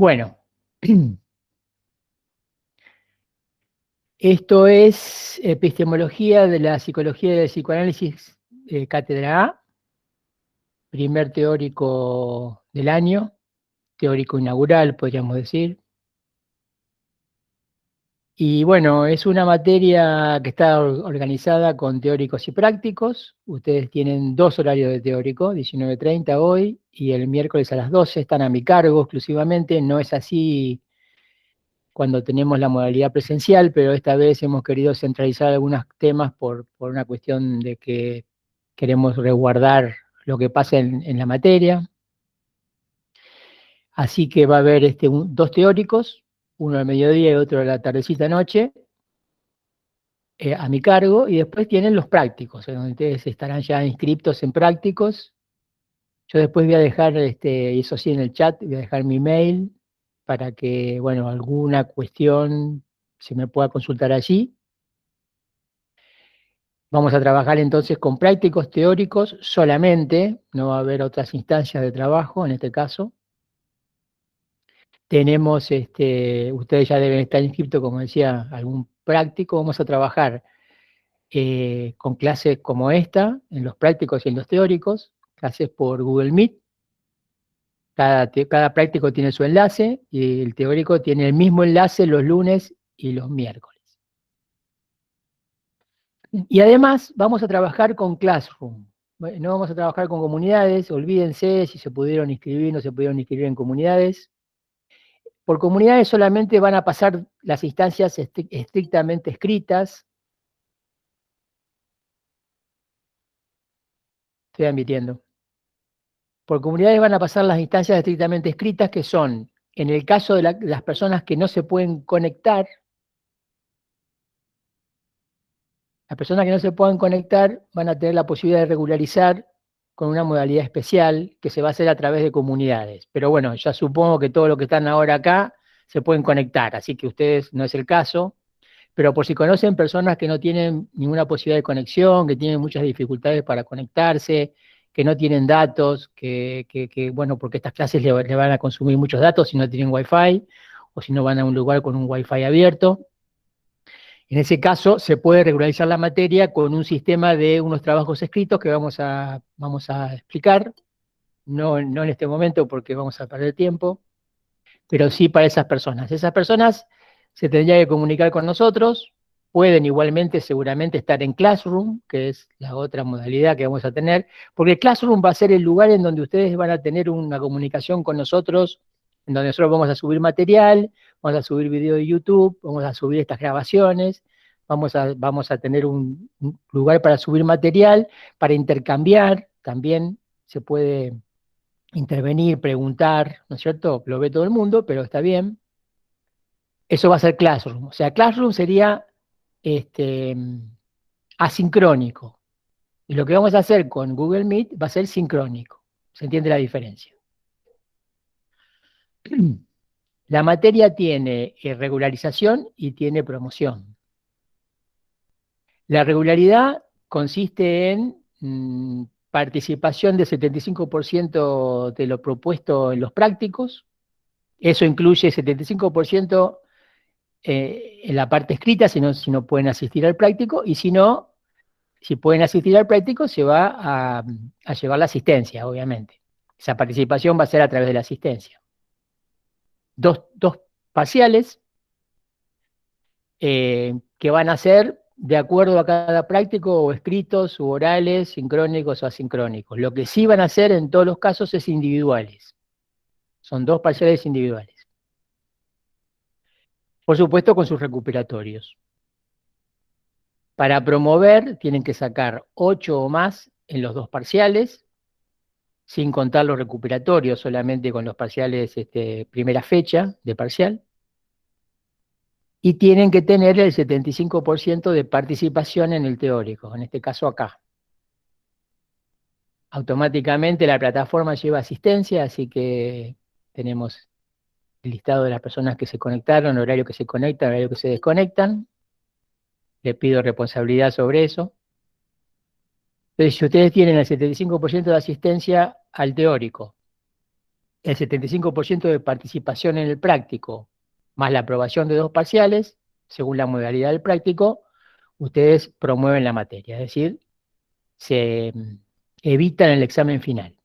Bueno, esto es Epistemología de la Psicología y del Psicoanálisis, Cátedra A, primer teórico del año, teórico inaugural, podríamos decir. Y bueno, es una materia que está organizada con teóricos y prácticos. Ustedes tienen 2 horarios de teórico, 19:30 hoy y el miércoles a las 12, están a mi cargo exclusivamente. No es así cuando tenemos la modalidad presencial, pero esta vez hemos querido centralizar algunos temas por una cuestión de que queremos resguardar lo que pasa en la materia. Así que va a haber 2 teóricos, uno al mediodía y otro a la tardecita noche, a mi cargo, y después tienen los prácticos, en donde ustedes estarán ya inscriptos en prácticos. Yo después voy a dejar, eso sí, en el chat, voy a dejar mi mail para que, bueno, alguna cuestión se me pueda consultar allí. Vamos a trabajar entonces con prácticos teóricos solamente, no va a haber otras instancias de trabajo en este caso. Tenemos, ustedes ya deben estar inscritos, como decía, algún práctico. Vamos a trabajar con clases como esta, en los prácticos y en los teóricos, clases por Google Meet. Cada práctico tiene su enlace y el teórico tiene el mismo enlace los lunes y los miércoles. Y además vamos a trabajar con Classroom. No vamos a trabajar con comunidades, olvídense si se pudieron inscribir, no se pudieron inscribir en comunidades. Por comunidades solamente van a pasar las instancias estrictamente escritas. Estoy admitiendo. Por comunidades van a pasar las instancias estrictamente escritas, que son, en el caso de las personas que no se pueden conectar, las personas que no se puedan conectar van a tener la posibilidad de regularizar con una modalidad especial que se va a hacer a través de comunidades. Pero bueno, ya supongo que todos los que están ahora acá se pueden conectar, así que ustedes no es el caso. Pero por si conocen personas que no tienen ninguna posibilidad de conexión, que tienen muchas dificultades para conectarse, que no tienen datos, bueno, porque estas clases le van a consumir muchos datos si no tienen Wi-Fi, o si no van a un lugar con un Wi-Fi abierto. En ese caso, se puede regularizar la materia con un sistema de unos trabajos escritos que vamos a explicar, no en este momento porque vamos a perder tiempo, pero sí para esas personas. Esas personas se tendrían que comunicar con nosotros, pueden igualmente seguramente estar en Classroom, que es la otra modalidad que vamos a tener, porque Classroom va a ser el lugar en donde ustedes van a tener una comunicación con nosotros, en donde nosotros vamos a subir material, vamos a subir video de YouTube, vamos a subir estas grabaciones, vamos a tener un lugar para subir material, para intercambiar, también se puede intervenir, preguntar, ¿no es cierto? Lo ve todo el mundo, pero está bien. Eso va a ser Classroom. O sea, Classroom sería asincrónico. Y lo que vamos a hacer con Google Meet va a ser sincrónico. ¿Se entiende la diferencia? La materia tiene regularización y tiene promoción. La regularidad consiste en participación del 75% de lo propuesto en los prácticos. Eso incluye 75% en la parte escrita, si no pueden asistir al práctico, y si no, si pueden asistir al práctico, se va a llevar la asistencia, obviamente. Esa participación va a ser a través de la asistencia. Dos parciales que van a ser de acuerdo a cada práctico, o escritos, u orales, sincrónicos o asincrónicos. Lo que sí van a hacer en todos los casos es individuales. Son 2 parciales individuales. Por supuesto, con sus recuperatorios. Para promover, tienen que sacar 8 o más en los 2 parciales, sin contar los recuperatorios, solamente con los parciales primera fecha de parcial. Y tienen que tener el 75% de participación en el teórico, en este caso acá. Automáticamente la plataforma lleva asistencia, así que tenemos el listado de las personas que se conectaron, horario que se conectan, horario que se desconectan. Le pido responsabilidad sobre eso. Entonces, si ustedes tienen el 75% de asistencia al teórico el 75% de participación en el práctico, más la aprobación de 2 parciales, según la modalidad del práctico, ustedes promueven la materia, es decir, se evitan el examen final.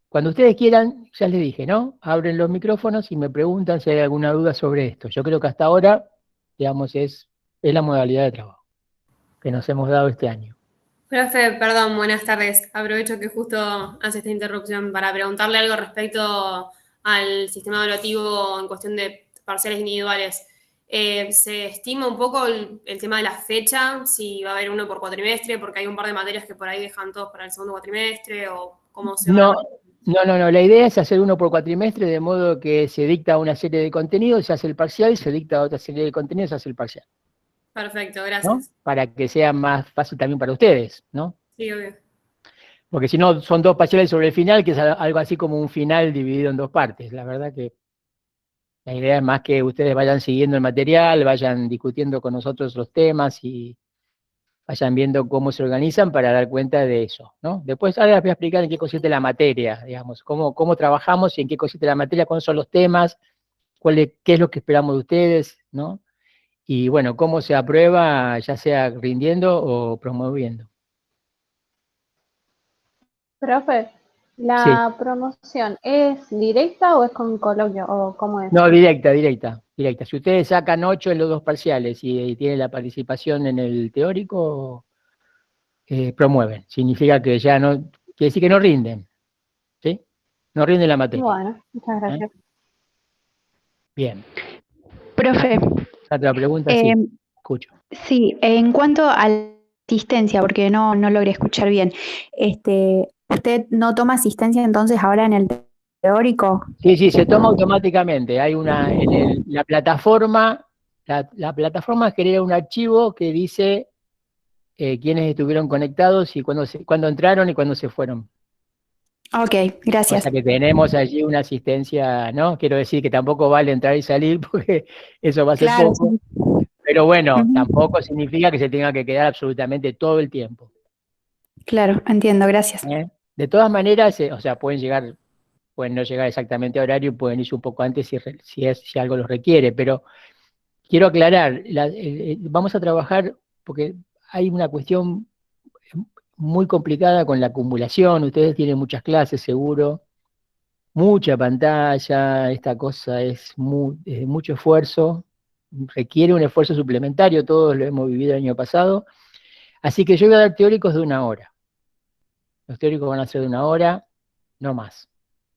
Cuando ustedes quieran, ya les dije, ¿no? Abren los micrófonos y me preguntan si hay alguna duda sobre esto. Yo creo que hasta ahora, digamos, es la modalidad de trabajo que nos hemos dado este año. Profe, perdón, buenas tardes. Aprovecho que justo hace esta interrupción para preguntarle algo respecto al sistema evaluativo en cuestión de parciales individuales. ¿Se estima un poco el tema de la fecha? Si va a haber uno por cuatrimestre, porque hay un par de materias que por ahí dejan todos para el segundo cuatrimestre, o cómo se van a... No. La idea es hacer uno por cuatrimestre, de modo que se dicta una serie de contenidos, se hace el parcial, y se dicta otra serie de contenidos, se hace el parcial. Perfecto, ¿No? gracias. Para que sea más fácil también para ustedes, ¿no? Sí, obvio. Porque si no, son 2 parciales sobre el final, que es algo así como un final dividido en 2 partes. La verdad que la idea es más que ustedes vayan siguiendo el material, vayan discutiendo con nosotros los temas y vayan viendo cómo se organizan para dar cuenta de eso, ¿no? Después ahora les voy a explicar en qué consiste la materia, digamos, cómo trabajamos y en qué consiste la materia, cuáles son los temas, qué es lo que esperamos de ustedes, ¿no? Y bueno, cómo se aprueba, ya sea rindiendo o promoviendo. Profe, Sí, ¿la promoción es directa o es con coloquio o cómo es? no, directa. Si ustedes sacan 8 en los 2 parciales y tienen la participación en el teórico, promueven. Significa que ya no, quiere decir que no rinden, ¿sí? No rinden la materia. Bueno, muchas gracias. Bien. Profe, Otra pregunta, sí, escucho. sí, en cuanto a la asistencia, porque no logré escuchar bien, ¿usted no toma asistencia entonces ahora en el teórico? Sí, se toma automáticamente. Hay la plataforma, la plataforma genera un archivo que dice quiénes estuvieron conectados y cuándo entraron y cuándo se fueron. Ok, O gracias. sea que tenemos allí una asistencia, ¿no? Quiero decir que tampoco vale entrar y salir porque eso va a ser Claro, poco. sí. Pero bueno, Ujú. tampoco significa que se tenga que quedar absolutamente todo el tiempo. Claro, entiendo, gracias. ¿Eh? De todas maneras, o sea, pueden no llegar exactamente a horario, pueden irse un poco antes si algo los requiere, pero quiero aclarar, vamos a trabajar porque hay una cuestión muy complicada con la acumulación, ustedes tienen muchas clases seguro, mucha pantalla, esta cosa es de mucho esfuerzo, requiere un esfuerzo suplementario, todos lo hemos vivido el año pasado, así que yo voy a dar teóricos de 1 hora. Los teóricos van a ser de 1 hora, no más.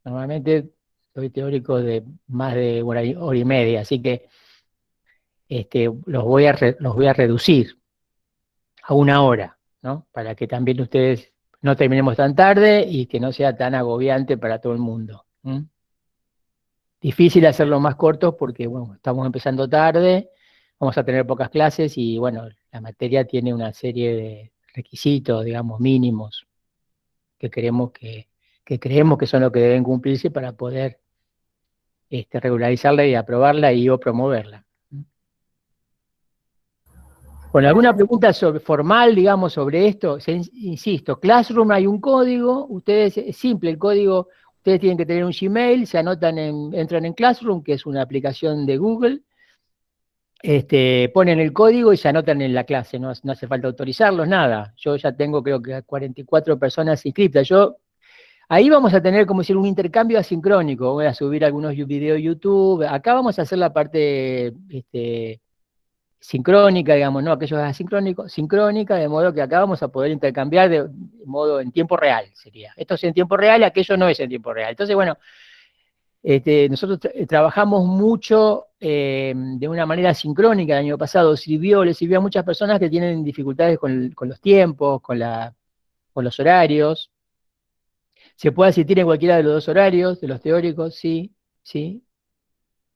Normalmente doy teóricos de más de hora y media, así que los voy a reducir a 1 hora, ¿no? Para que también ustedes no terminemos tan tarde y que no sea tan agobiante para todo el mundo. Difícil hacerlo más cortos porque, bueno, estamos empezando tarde, vamos a tener pocas clases y, bueno, la materia tiene una serie de requisitos, digamos, mínimos que creemos que son los que deben cumplirse para poder regularizarla y aprobarla y o promoverla. Bueno, ¿alguna pregunta formal, digamos, sobre esto? Insisto, Classroom hay un código, es simple el código, ustedes tienen que tener un Gmail, se anotan, entran en Classroom, que es una aplicación de Google, ponen el código y se anotan en la clase, no hace falta autorizarlos, nada. Yo ya tengo creo que 44 personas inscritas. Ahí vamos a tener como decir un intercambio asincrónico, voy a subir algunos videos de YouTube, acá vamos a hacer la parte sincrónica, digamos, no, aquello es asincrónico, sincrónica, de modo que acá vamos a poder intercambiar de modo en tiempo real, sería. Esto es en tiempo real, aquello no es en tiempo real. Entonces, bueno, nosotros trabajamos mucho de una manera sincrónica el año pasado, le sirvió a muchas personas que tienen dificultades con los tiempos, con los horarios. Se puede asistir en cualquiera de los 2 horarios, de los teóricos, sí, sí.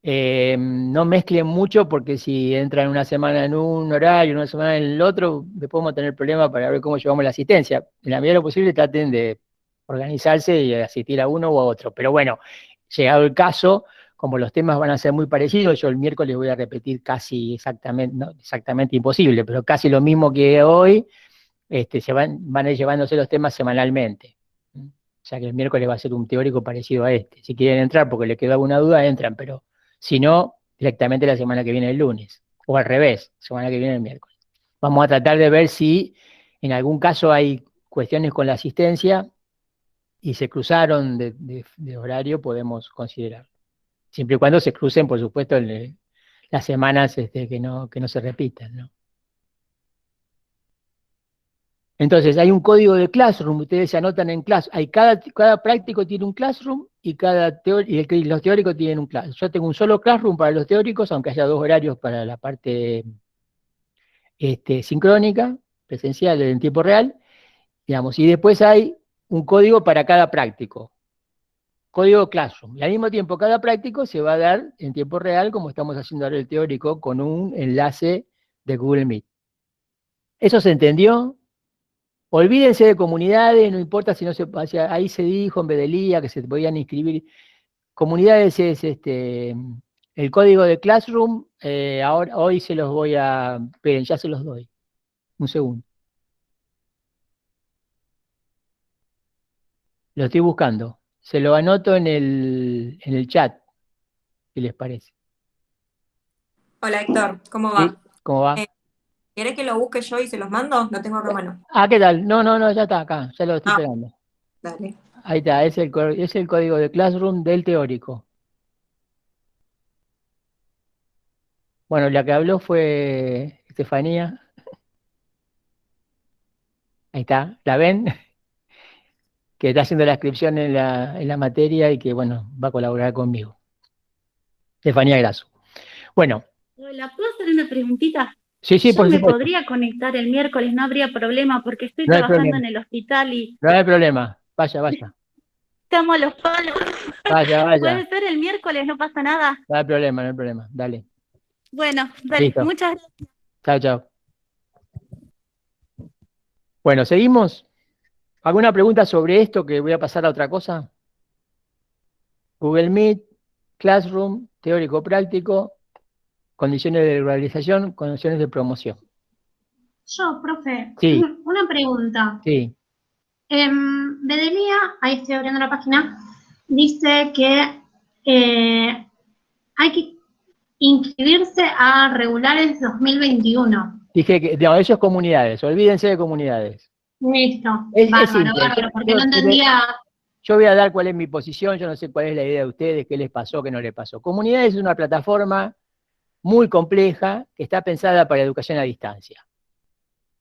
No mezclen mucho porque si entran una semana en un horario, una semana en el otro, después podemos tener problemas para ver cómo llevamos la asistencia. En la medida de lo posible traten de organizarse y asistir a uno u a otro. Pero bueno, llegado el caso, como los temas van a ser muy parecidos, yo el miércoles voy a repetir casi exactamente, no exactamente imposible, pero casi lo mismo que hoy, van a ir llevándose los temas semanalmente. sea que el miércoles va a ser un teórico parecido a este. Si quieren entrar porque les quedó alguna duda, entran, pero si no, directamente la semana que viene el lunes. O al revés, semana que viene el miércoles. Vamos a tratar de ver si en algún caso hay cuestiones con la asistencia y se cruzaron de horario, podemos considerarlo. Siempre y cuando se crucen, por supuesto, las semanas que no se repitan, ¿no? Entonces, hay un código de Classroom, ustedes se anotan en Classroom, cada práctico tiene un Classroom y los teóricos tienen un Classroom. Yo tengo un solo Classroom para los teóricos, aunque haya 2 horarios para la parte sincrónica, presencial, en tiempo real, digamos, y después hay un código para cada práctico, código Classroom, y al mismo tiempo cada práctico se va a dar en tiempo real, como estamos haciendo ahora el teórico, con un enlace de Google Meet. ¿Eso se entendió? Olvídense de comunidades, no importa si no se pasa, ahí se dijo en Bedelía que se podían inscribir. Comunidades es el código de Classroom, hoy se los voy a, esperen, ya se los doy. Un segundo. Lo estoy buscando. Se lo anoto en el chat, si les parece. Hola Héctor, ¿cómo ¿Sí? va? ¿Cómo va? ¿Querés que lo busque yo y se los mando? Lo tengo acá a mano. ¿Qué tal? No, ya está acá, ya lo estoy pegando. Dale. Ahí está, es el código de Classroom del teórico. Bueno, la que habló fue Estefanía. Ahí está, ¿la ven? Que está haciendo la inscripción en la materia y que, bueno, va a colaborar conmigo. Estefanía Grasso. Bueno. Hola, ¿puedo hacer una preguntita? Sí, Yo por me supuesto. podría conectar el miércoles, no habría problema, porque estoy No hay trabajando problema. en el hospital y No hay problema. Vaya. estamos a los palos. Vaya. Puede ser el miércoles, no pasa nada. No hay problema. Dale. Bueno, dale, Listo. muchas gracias. Chao. Bueno, ¿seguimos? ¿Alguna pregunta sobre esto que voy a pasar a otra cosa? Google Meet, Classroom, teórico práctico, condiciones de realización, condiciones de promoción. Yo, profe, Sí. una pregunta. Sí. Bedelía, ahí estoy abriendo la página, dice que hay que inscribirse a regulares 2021. Dije que, no, eso es comunidades, olvídense de comunidades. Listo, Es bárbaro, simple. porque no entendía. Yo voy a dar cuál es mi posición, yo no sé cuál es la idea de ustedes, qué les pasó, qué no les pasó. Comunidades es una plataforma muy compleja que está pensada para educación a distancia.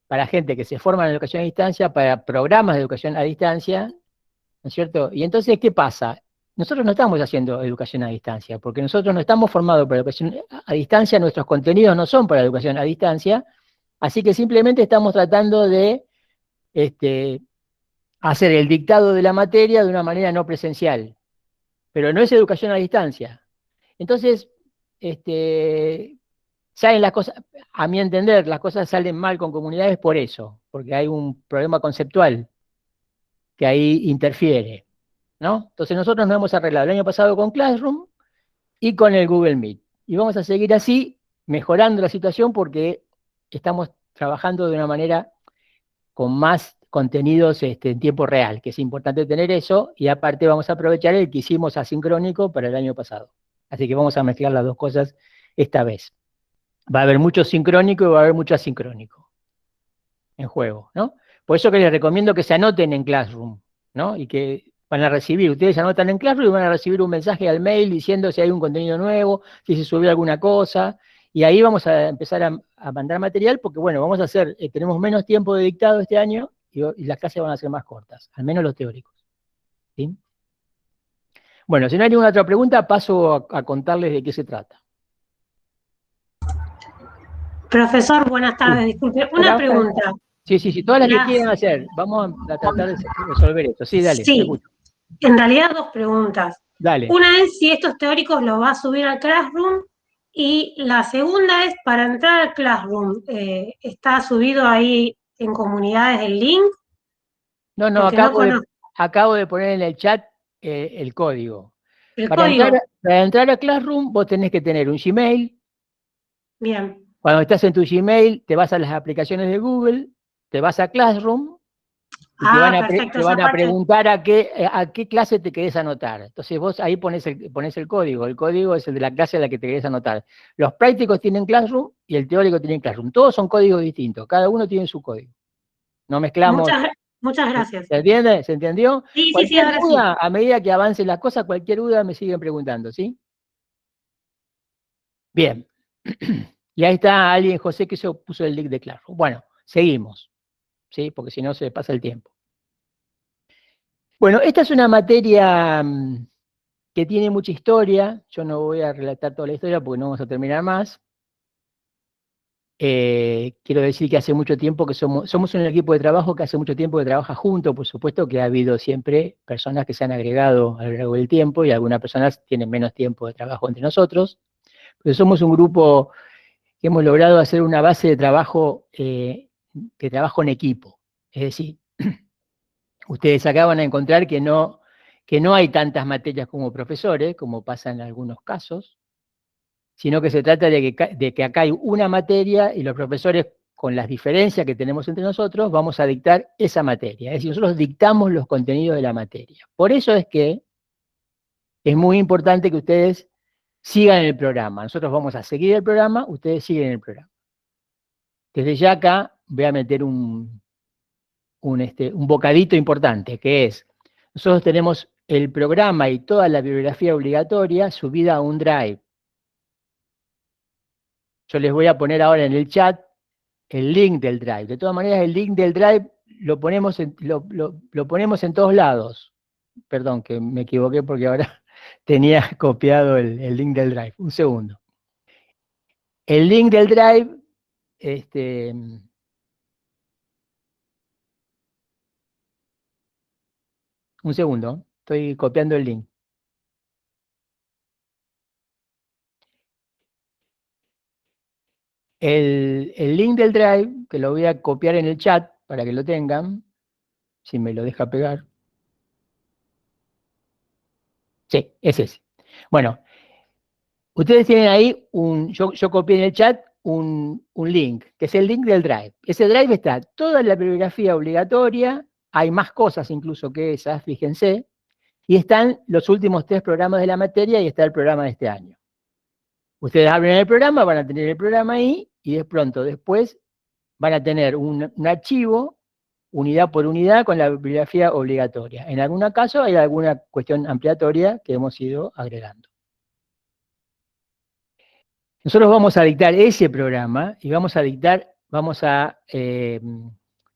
Para gente que se forma en educación a distancia, para programas de educación a distancia, ¿no es cierto? Y entonces, ¿qué pasa? Nosotros no estamos haciendo educación a distancia, porque nosotros no estamos formados para educación a distancia, nuestros contenidos no son para educación a distancia, así que simplemente estamos tratando de hacer el dictado de la materia de una manera no presencial, pero no es educación a distancia. Entonces, salen las cosas, a mi entender, las cosas salen mal con comunidades por eso, porque hay un problema conceptual que ahí interfiere, ¿no? Entonces nosotros nos hemos arreglado el año pasado con Classroom y con el Google Meet. Y vamos a seguir así, mejorando la situación porque estamos trabajando de una manera con más contenidos en tiempo real, que es importante tener eso, y aparte vamos a aprovechar el que hicimos asincrónico para el año pasado. Así que vamos a mezclar las dos cosas esta vez. Va a haber mucho sincrónico y va a haber mucho asincrónico en juego, ¿no? Por eso que les recomiendo que se anoten en Classroom, ¿no? Y que van a recibir, ustedes se anotan en Classroom y van a recibir un mensaje al mail diciendo si hay un contenido nuevo, si se subió alguna cosa, y ahí vamos a empezar a mandar material porque, bueno, vamos a hacer, tenemos menos tiempo de dictado este año y las clases van a ser más cortas, al menos los teóricos, ¿sí? Bueno, si no hay ninguna otra pregunta, paso a contarles de qué se trata. Profesor, buenas tardes, disculpe, una pregunta. Sí, todas las que quieran hacer, vamos a tratar de resolver esto. Sí, dale. Sí, en realidad 2 preguntas. Dale. Una es si estos teóricos los va a subir al Classroom y la segunda es para entrar al Classroom, ¿está subido ahí en comunidades el link? No, acabo de poner en el chat el código. Para entrar a Classroom vos tenés que tener un Gmail. Bien. Cuando estás en tu Gmail, te vas a las aplicaciones de Google, te vas a Classroom, Y te van a, perfecto, te van esa a parte. preguntar a qué clase te querés anotar. Entonces vos ahí pones el código. El código es el de la clase a la que te querés anotar. Los prácticos tienen Classroom y el teórico tiene Classroom. Todos son códigos distintos. Cada uno tiene su código. No mezclamos. Muchas gracias. ¿Se entiende? ¿Se entendió? Sí, Cualquier ahora sí. duda, a medida que avancen las cosas, cualquier duda me siguen preguntando, ¿sí? Bien. Y ahí está alguien, José, que se puso el link de Classroom. Bueno, seguimos, ¿sí? Porque si no se pasa el tiempo. Bueno, esta es una materia que tiene mucha historia. Yo no voy a relatar toda la historia porque no vamos a terminar más. Quiero decir que hace mucho tiempo que somos un equipo de trabajo que hace mucho tiempo que trabaja juntos. Por supuesto que ha habido siempre personas que se han agregado a lo largo del tiempo y algunas personas tienen menos tiempo de trabajo entre nosotros. Pero somos un grupo que hemos logrado hacer una base de trabajo en equipo. Es decir, ustedes acá van a encontrar que no hay tantas materias como profesores, como pasa en algunos casos, sino que se trata de que acá hay una materia y los profesores, con las diferencias que tenemos entre nosotros, vamos a dictar esa materia. Es decir, nosotros dictamos los contenidos de la materia. Por eso es que es muy importante que ustedes sigan el programa. Nosotros vamos a seguir el programa, ustedes siguen el programa. Desde ya acá voy a meter un bocadito importante, que es, nosotros tenemos el programa y toda la bibliografía obligatoria subida a un Drive. Yo les voy a poner ahora en el chat el link del Drive. De todas maneras, el link del Drive lo ponemos en todos lados. Perdón, que me equivoqué porque ahora tenía copiado el link del Drive. Un segundo. El link del Drive, un segundo, estoy copiando el link. El link del Drive, que lo voy a copiar en el chat para que lo tengan, si me lo deja pegar. Sí, es ese. Bueno, ustedes tienen ahí yo copié en el chat un link, que es el link del Drive. Ese Drive está toda la bibliografía obligatoria, hay más cosas incluso que esas, fíjense, y están los últimos 3 programas de la materia y está el programa de este año. Ustedes abren el programa, van a tener el programa ahí, y de pronto después van a tener un archivo, unidad por unidad, con la bibliografía obligatoria. En algún caso hay alguna cuestión ampliatoria que hemos ido agregando. Nosotros vamos a dictar ese programa y vamos a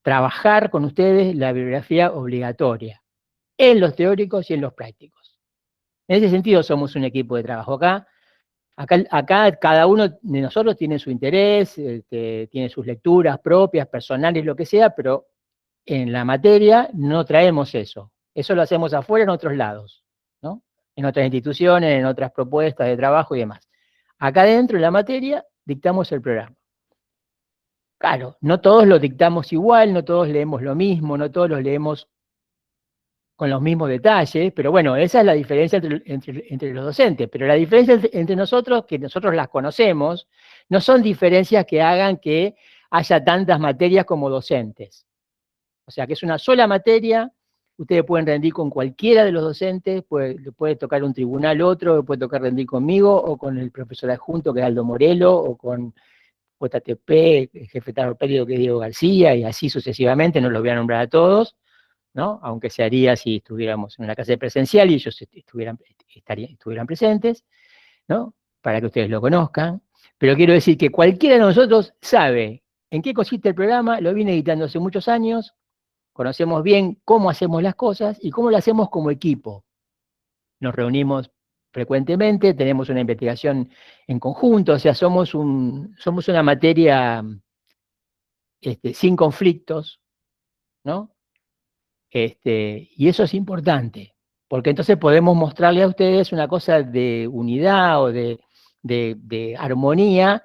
trabajar con ustedes la bibliografía obligatoria, en los teóricos y en los prácticos. En ese sentido somos un equipo de trabajo. Acá cada uno de nosotros tiene su interés, tiene sus lecturas propias, personales, lo que sea, pero en la materia no traemos eso. Eso lo hacemos afuera en otros lados, ¿no? En otras instituciones, en otras propuestas de trabajo y demás. Acá dentro, en la materia, dictamos el programa. Claro, no todos lo dictamos igual, no todos leemos lo mismo, no todos los leemos con los mismos detalles, pero bueno, esa es la diferencia entre los docentes. Pero la diferencia entre nosotros, que nosotros las conocemos, no son diferencias que hagan que haya tantas materias como docentes. O sea, que es una sola materia, ustedes pueden rendir con cualquiera de los docentes, puede tocar un tribunal otro, puede tocar rendir conmigo, o con el profesor adjunto, que es Aldo Morelo, o con JTP, el jefe de periodo, que es Diego García, y así sucesivamente, no los voy a nombrar a todos, ¿no? Aunque se haría si estuviéramos en una clase presencial y ellos estuvieran presentes, ¿no? Para que ustedes lo conozcan. Pero quiero decir que cualquiera de nosotros sabe en qué consiste el programa, lo viene editando hace muchos años, conocemos bien cómo hacemos las cosas y cómo lo hacemos como equipo. Nos reunimos frecuentemente, tenemos una investigación en conjunto, o sea, somos una materia sin conflictos, ¿no? Y eso es importante, porque entonces podemos mostrarle a ustedes una cosa de unidad o de armonía,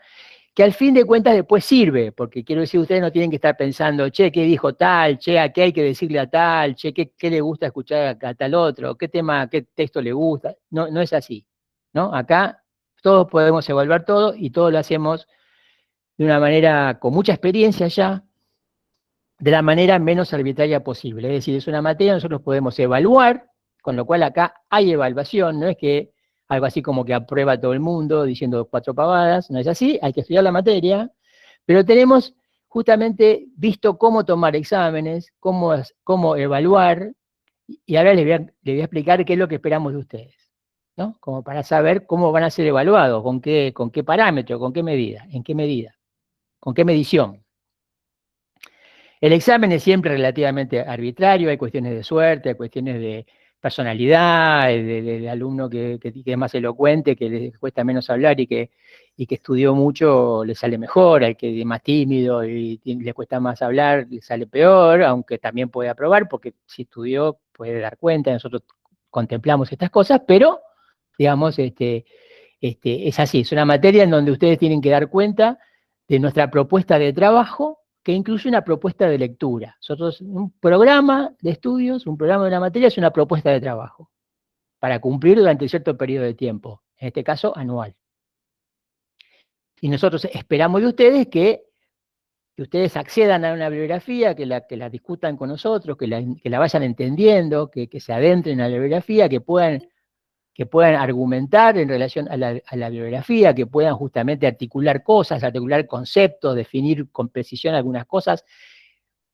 que al fin de cuentas después sirve, porque quiero decir, ustedes no tienen que estar pensando, che, ¿qué dijo tal? Che, ¿a qué hay que decirle a tal? Che, ¿qué le gusta escuchar a tal otro? ¿Qué texto le gusta? No, no es así, ¿no? Acá todos podemos evaluar todo y todo lo hacemos de una manera con mucha experiencia ya, de la manera menos arbitraria posible. Es decir, es una materia que nosotros podemos evaluar, con lo cual acá hay evaluación, no es que algo así como que aprueba todo el mundo diciendo 4 pavadas, no es así, hay que estudiar la materia, pero tenemos justamente visto cómo tomar exámenes, cómo evaluar, y ahora les voy a explicar qué es lo que esperamos de ustedes, ¿no? Como para saber cómo van a ser evaluados, con qué parámetro, con qué medida, en qué medida, con qué medición. El examen es siempre relativamente arbitrario, hay cuestiones de suerte, hay cuestiones de personalidad, del alumno que es más elocuente, que le cuesta menos hablar y que estudió mucho, le sale mejor, al que es más tímido y le cuesta más hablar, le sale peor, aunque también puede aprobar, porque si estudió puede dar cuenta, nosotros contemplamos estas cosas, pero, digamos, es así, es una materia en donde ustedes tienen que dar cuenta de nuestra propuesta de trabajo, que incluye una propuesta de lectura. Nosotros, un programa de estudios, un programa de una materia es una propuesta de trabajo, para cumplir durante cierto periodo de tiempo, en este caso anual. Y nosotros esperamos de ustedes que ustedes accedan a una bibliografía, que la discutan con nosotros, que la vayan entendiendo, que se adentren a la bibliografía, que puedan argumentar en relación a la bibliografía, que puedan justamente articular cosas, articular conceptos, definir con precisión algunas cosas,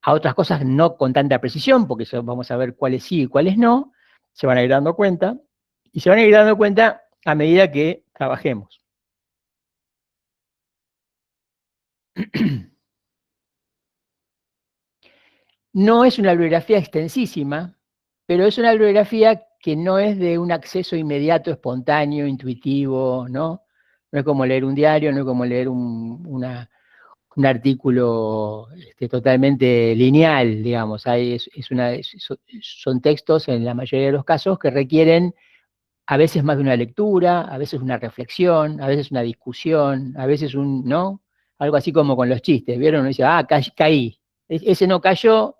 a otras cosas no con tanta precisión, porque vamos a ver cuáles sí y cuáles no, se van a ir dando cuenta, y se van a ir dando cuenta a medida que trabajemos. No es una bibliografía extensísima, pero es una bibliografía que no es de un acceso inmediato, espontáneo, intuitivo, ¿no? No es como leer un diario, no es como leer un artículo totalmente lineal, digamos. Son textos, en la mayoría de los casos, que requieren a veces más de una lectura, a veces una reflexión, a veces una discusión, a veces ¿no? Algo así como con los chistes, ¿vieron? Uno dice, caí. Ese no cayó,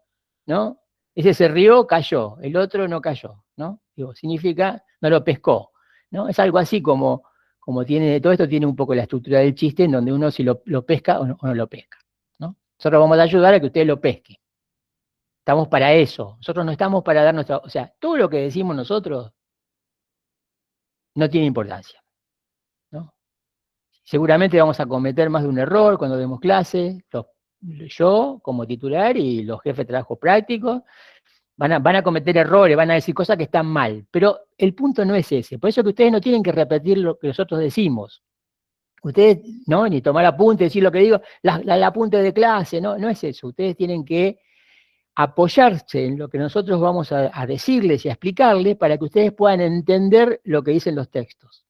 ¿no? Ese se rió, cayó. El otro no cayó, ¿no? Digo, significa, no lo pescó, ¿no? Es algo así como todo esto tiene un poco la estructura del chiste, en donde uno si lo pesca o no lo pesca, ¿no? Nosotros vamos a ayudar a que usted lo pesque. Estamos para eso. Nosotros no estamos para dar o sea, todo lo que decimos nosotros no tiene importancia, ¿no? Seguramente vamos a cometer más de un error cuando demos clase, yo como titular y los jefes de trabajo prácticos van a cometer errores, van a decir cosas que están mal, pero el punto no es ese, por eso que ustedes no tienen que repetir lo que nosotros decimos. Ustedes, ¿no? Ni tomar apunte, decir lo que digo, el apunte de clase, no es eso, ustedes tienen que apoyarse en lo que nosotros vamos a decirles y a explicarles para que ustedes puedan entender lo que dicen los textos.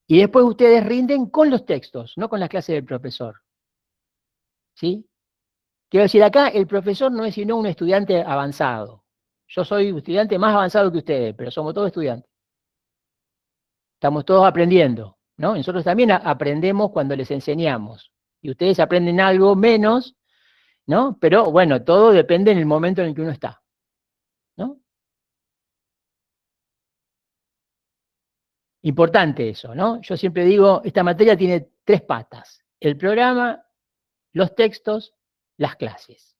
Y después ustedes rinden con los textos, no con las clases del profesor. ¿Sí? Quiero decir, acá el profesor no es sino un estudiante avanzado. Yo soy un estudiante más avanzado que ustedes, pero somos todos estudiantes. Estamos todos aprendiendo, ¿no? Nosotros también aprendemos cuando les enseñamos. Y ustedes aprenden algo menos, ¿no? Pero bueno, todo depende en el momento en el que uno está, ¿no? Importante eso, ¿no? Yo siempre digo, esta materia tiene 3 patas: el programa, los textos, las clases.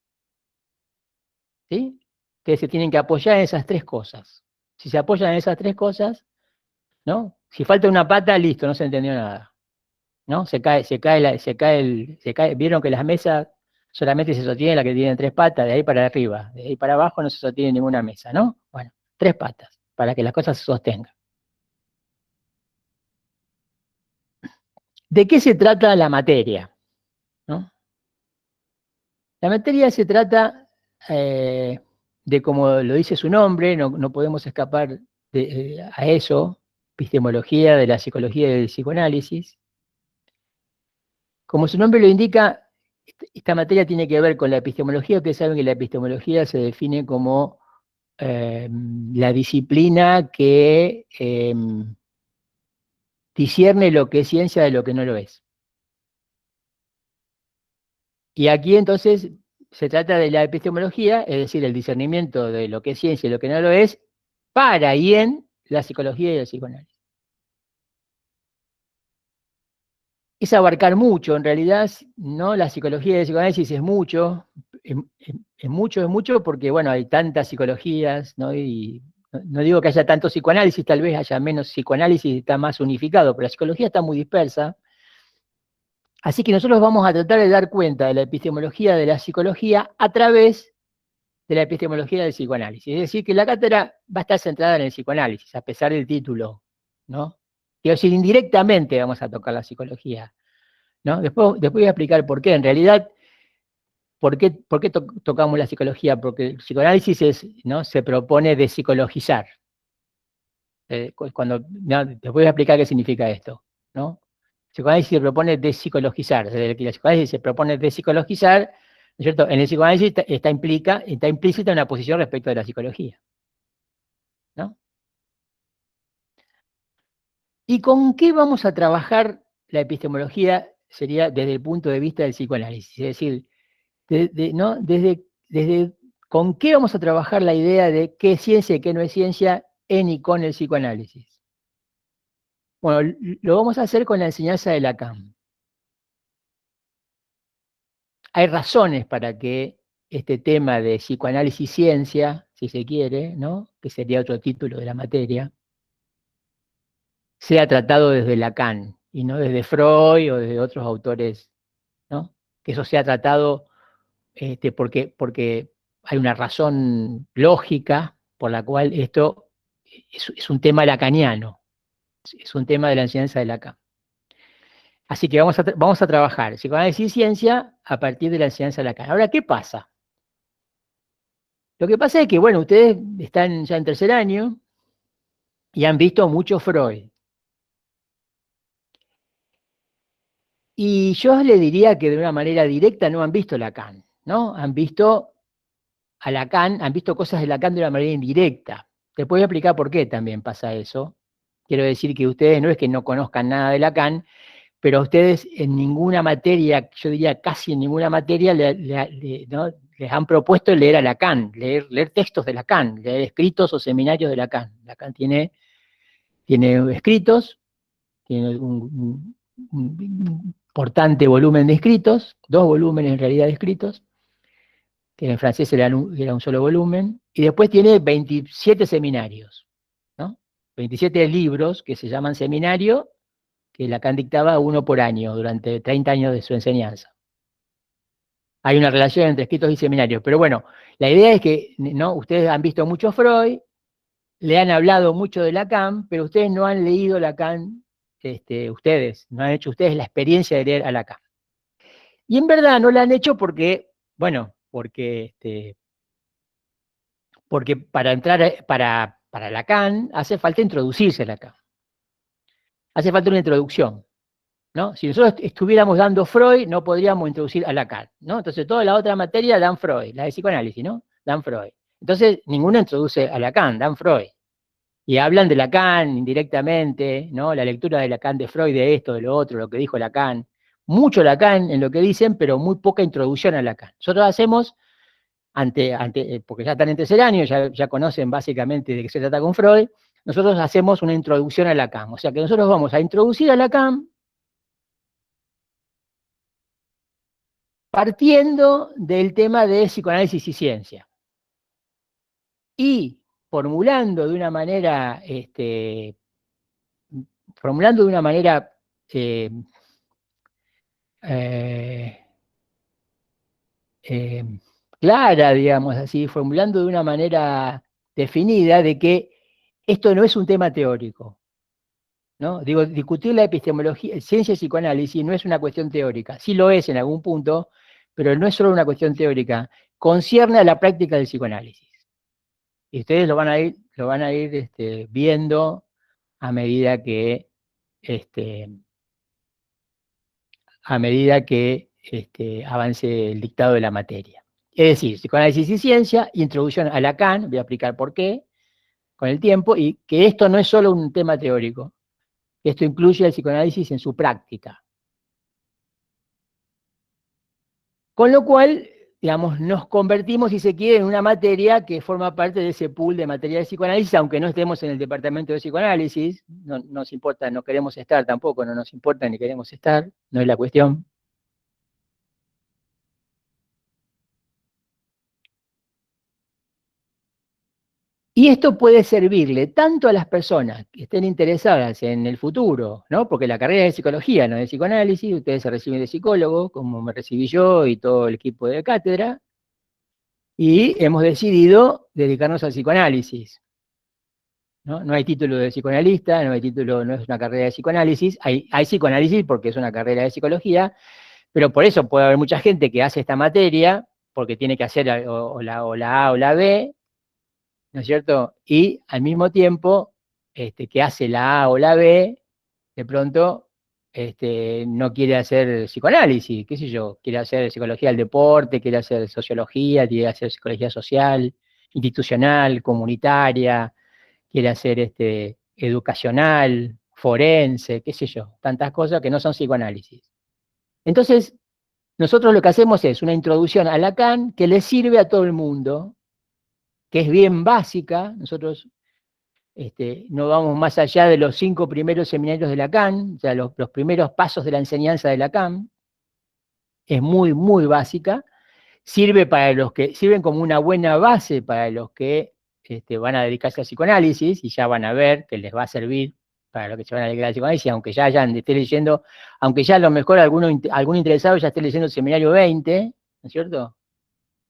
¿Sí? Ustedes se tienen que apoyar en esas 3 cosas. Si se apoyan en esas 3 cosas, ¿no? Si falta una pata, listo, no se entendió nada, ¿no? Vieron que las mesas solamente se sostienen las que tienen 3 patas, de ahí para arriba, de ahí para abajo no se sostiene ninguna mesa, ¿no? Bueno, 3 patas, para que las cosas se sostengan. ¿De qué se trata la materia? ¿No? La materia se trata de, como lo dice su nombre, no podemos escapar a eso, epistemología de la psicología y del psicoanálisis. Como su nombre lo indica, esta materia tiene que ver con la epistemología. Ustedes saben que la epistemología se define como la disciplina que discierne lo que es ciencia de lo que no lo es. Y aquí entonces se trata de la epistemología, es decir, el discernimiento de lo que es ciencia y lo que no lo es, para y en la psicología y el psicoanálisis. Es abarcar mucho, en realidad, ¿no? La psicología y el psicoanálisis es mucho, es mucho porque, bueno, hay tantas psicologías, ¿no? Y no digo que haya tanto psicoanálisis, tal vez haya menos psicoanálisis y está más unificado, pero la psicología está muy dispersa. Así que nosotros vamos a tratar de dar cuenta de la epistemología de la psicología a través de la epistemología del psicoanálisis. Es decir, que la cátedra va a estar centrada en el psicoanálisis, a pesar del título, ¿no? Quiero decir, indirectamente vamos a tocar la psicología, ¿no? Después voy a explicar por qué. En realidad, ¿por qué tocamos la psicología? Porque el psicoanálisis ¿no? se propone despsicologizar. Después voy a explicar qué significa esto, ¿no? El psicoanálisis se propone despsicologizar. Desde que el psicoanálisis se propone despsicologizar, ¿no es cierto? En el psicoanálisis está implícita una posición respecto de la psicología, ¿no? ¿Y con qué vamos a trabajar la epistemología? Sería desde el punto de vista del psicoanálisis. Es decir, ¿no? desde con qué vamos a trabajar la idea de qué es ciencia y qué no es ciencia en y con el psicoanálisis. Bueno, lo vamos a hacer con la enseñanza de Lacan. Hay razones para que este tema de psicoanálisis ciencia, si se quiere, ¿no? Que sería otro título de la materia, sea tratado desde Lacan y no desde Freud o desde otros autores, ¿no? Que eso sea tratado porque hay una razón lógica por la cual esto es un tema lacaniano, es un tema de la enseñanza de Lacan. Así que vamos a trabajar psicoanálisis y ciencia a partir de la enseñanza de Lacan. Ahora, ¿qué pasa? Lo que pasa es que, bueno, ustedes están ya en tercer año y han visto mucho Freud. Y yo le diría que de una manera directa no han visto Lacan, ¿no? Han visto a Lacan, han visto cosas de Lacan de una manera indirecta. Te puedo explicar por qué también pasa eso. Quiero decir que ustedes no es que no conozcan nada de Lacan, pero ustedes en ninguna materia, yo diría casi en ninguna materia, ¿no? les han propuesto leer a Lacan, leer textos de Lacan, leer escritos o seminarios de Lacan. Lacan tiene escritos, tiene un importante volumen de escritos, 2 volúmenes en realidad de escritos, que en francés era un solo volumen, y después tiene 27 seminarios, ¿no? 27 libros que se llaman seminario, que Lacan dictaba uno por año durante 30 años de su enseñanza. Hay una relación entre escritos y seminarios, pero bueno, la idea es que, ¿no? Ustedes han visto mucho Freud, le han hablado mucho de Lacan, pero ustedes no han leído Lacan, no han hecho ustedes la experiencia de leer a Lacan. Y en verdad no la han hecho porque, bueno, porque para entrar, para Lacan hace falta introducirse a Lacan. Hace falta una introducción, ¿no? Si nosotros estuviéramos dando Freud, no podríamos introducir a Lacan, ¿no? Entonces toda la otra materia dan Freud, la de psicoanálisis, ¿no? Dan Freud. Entonces ninguno introduce a Lacan, dan Freud. Y hablan de Lacan indirectamente, ¿no? La lectura de Lacan, de Freud, de esto, de lo otro, lo que dijo Lacan. Mucho Lacan en lo que dicen, pero muy poca introducción a Lacan. Nosotros hacemos, porque ya están en tercer año, ya conocen básicamente de qué se trata con Freud, nosotros hacemos una introducción a Lacan. O sea que nosotros vamos a introducir a Lacan partiendo del tema de psicoanálisis y ciencia. Y formulando de una manera clara, digamos así, formulando de una manera definida de que esto no es un tema teórico, ¿no? Digo, discutir la epistemología, ciencia y psicoanálisis no es una cuestión teórica, sí lo es en algún punto, pero no es solo una cuestión teórica, concierne a la práctica del psicoanálisis. Y ustedes lo van a ir viendo a medida que avance el dictado de la materia. Es decir, psicoanálisis y ciencia, introducción a Lacan, voy a explicar por qué, con el tiempo, y que esto no es solo un tema teórico, que esto incluye el psicoanálisis en su práctica. Con lo cual, digamos, nos convertimos, si se quiere, en una materia que forma parte de ese pool de materia de psicoanálisis, aunque no estemos en el departamento de psicoanálisis, no nos importa, no queremos estar tampoco, no nos importa ni queremos estar, no es la cuestión. Y esto puede servirle tanto a las personas que estén interesadas en el futuro, ¿no? Porque la carrera es de psicología, no de psicoanálisis, ustedes se reciben de psicólogo, como me recibí yo y todo el equipo de la cátedra, y hemos decidido dedicarnos al psicoanálisis, ¿no? No hay título de psicoanalista, no hay título, no es una carrera de psicoanálisis, hay psicoanálisis porque es una carrera de psicología, pero por eso puede haber mucha gente que hace esta materia, porque tiene que hacer o la A o la B, ¿no es cierto? Y al mismo tiempo, que hace la A o la B, de pronto no quiere hacer psicoanálisis, qué sé yo, quiere hacer psicología del deporte, quiere hacer sociología, quiere hacer psicología social, institucional, comunitaria, quiere hacer educacional, forense, qué sé yo, tantas cosas que no son psicoanálisis. Entonces, nosotros lo que hacemos es una introducción a Lacan que le sirve a todo el mundo, que es bien básica. Nosotros no vamos más allá de los 5 primeros seminarios de Lacan, o sea, los primeros pasos de la enseñanza de Lacan. Es muy, muy básica. Sirven como una buena base para los que van a dedicarse al psicoanálisis, y ya van a ver que les va a servir para los que se van a dedicar al psicoanálisis, aunque ya esté leyendo, aunque ya a lo mejor algún interesado ya esté leyendo el seminario 20, ¿no es cierto?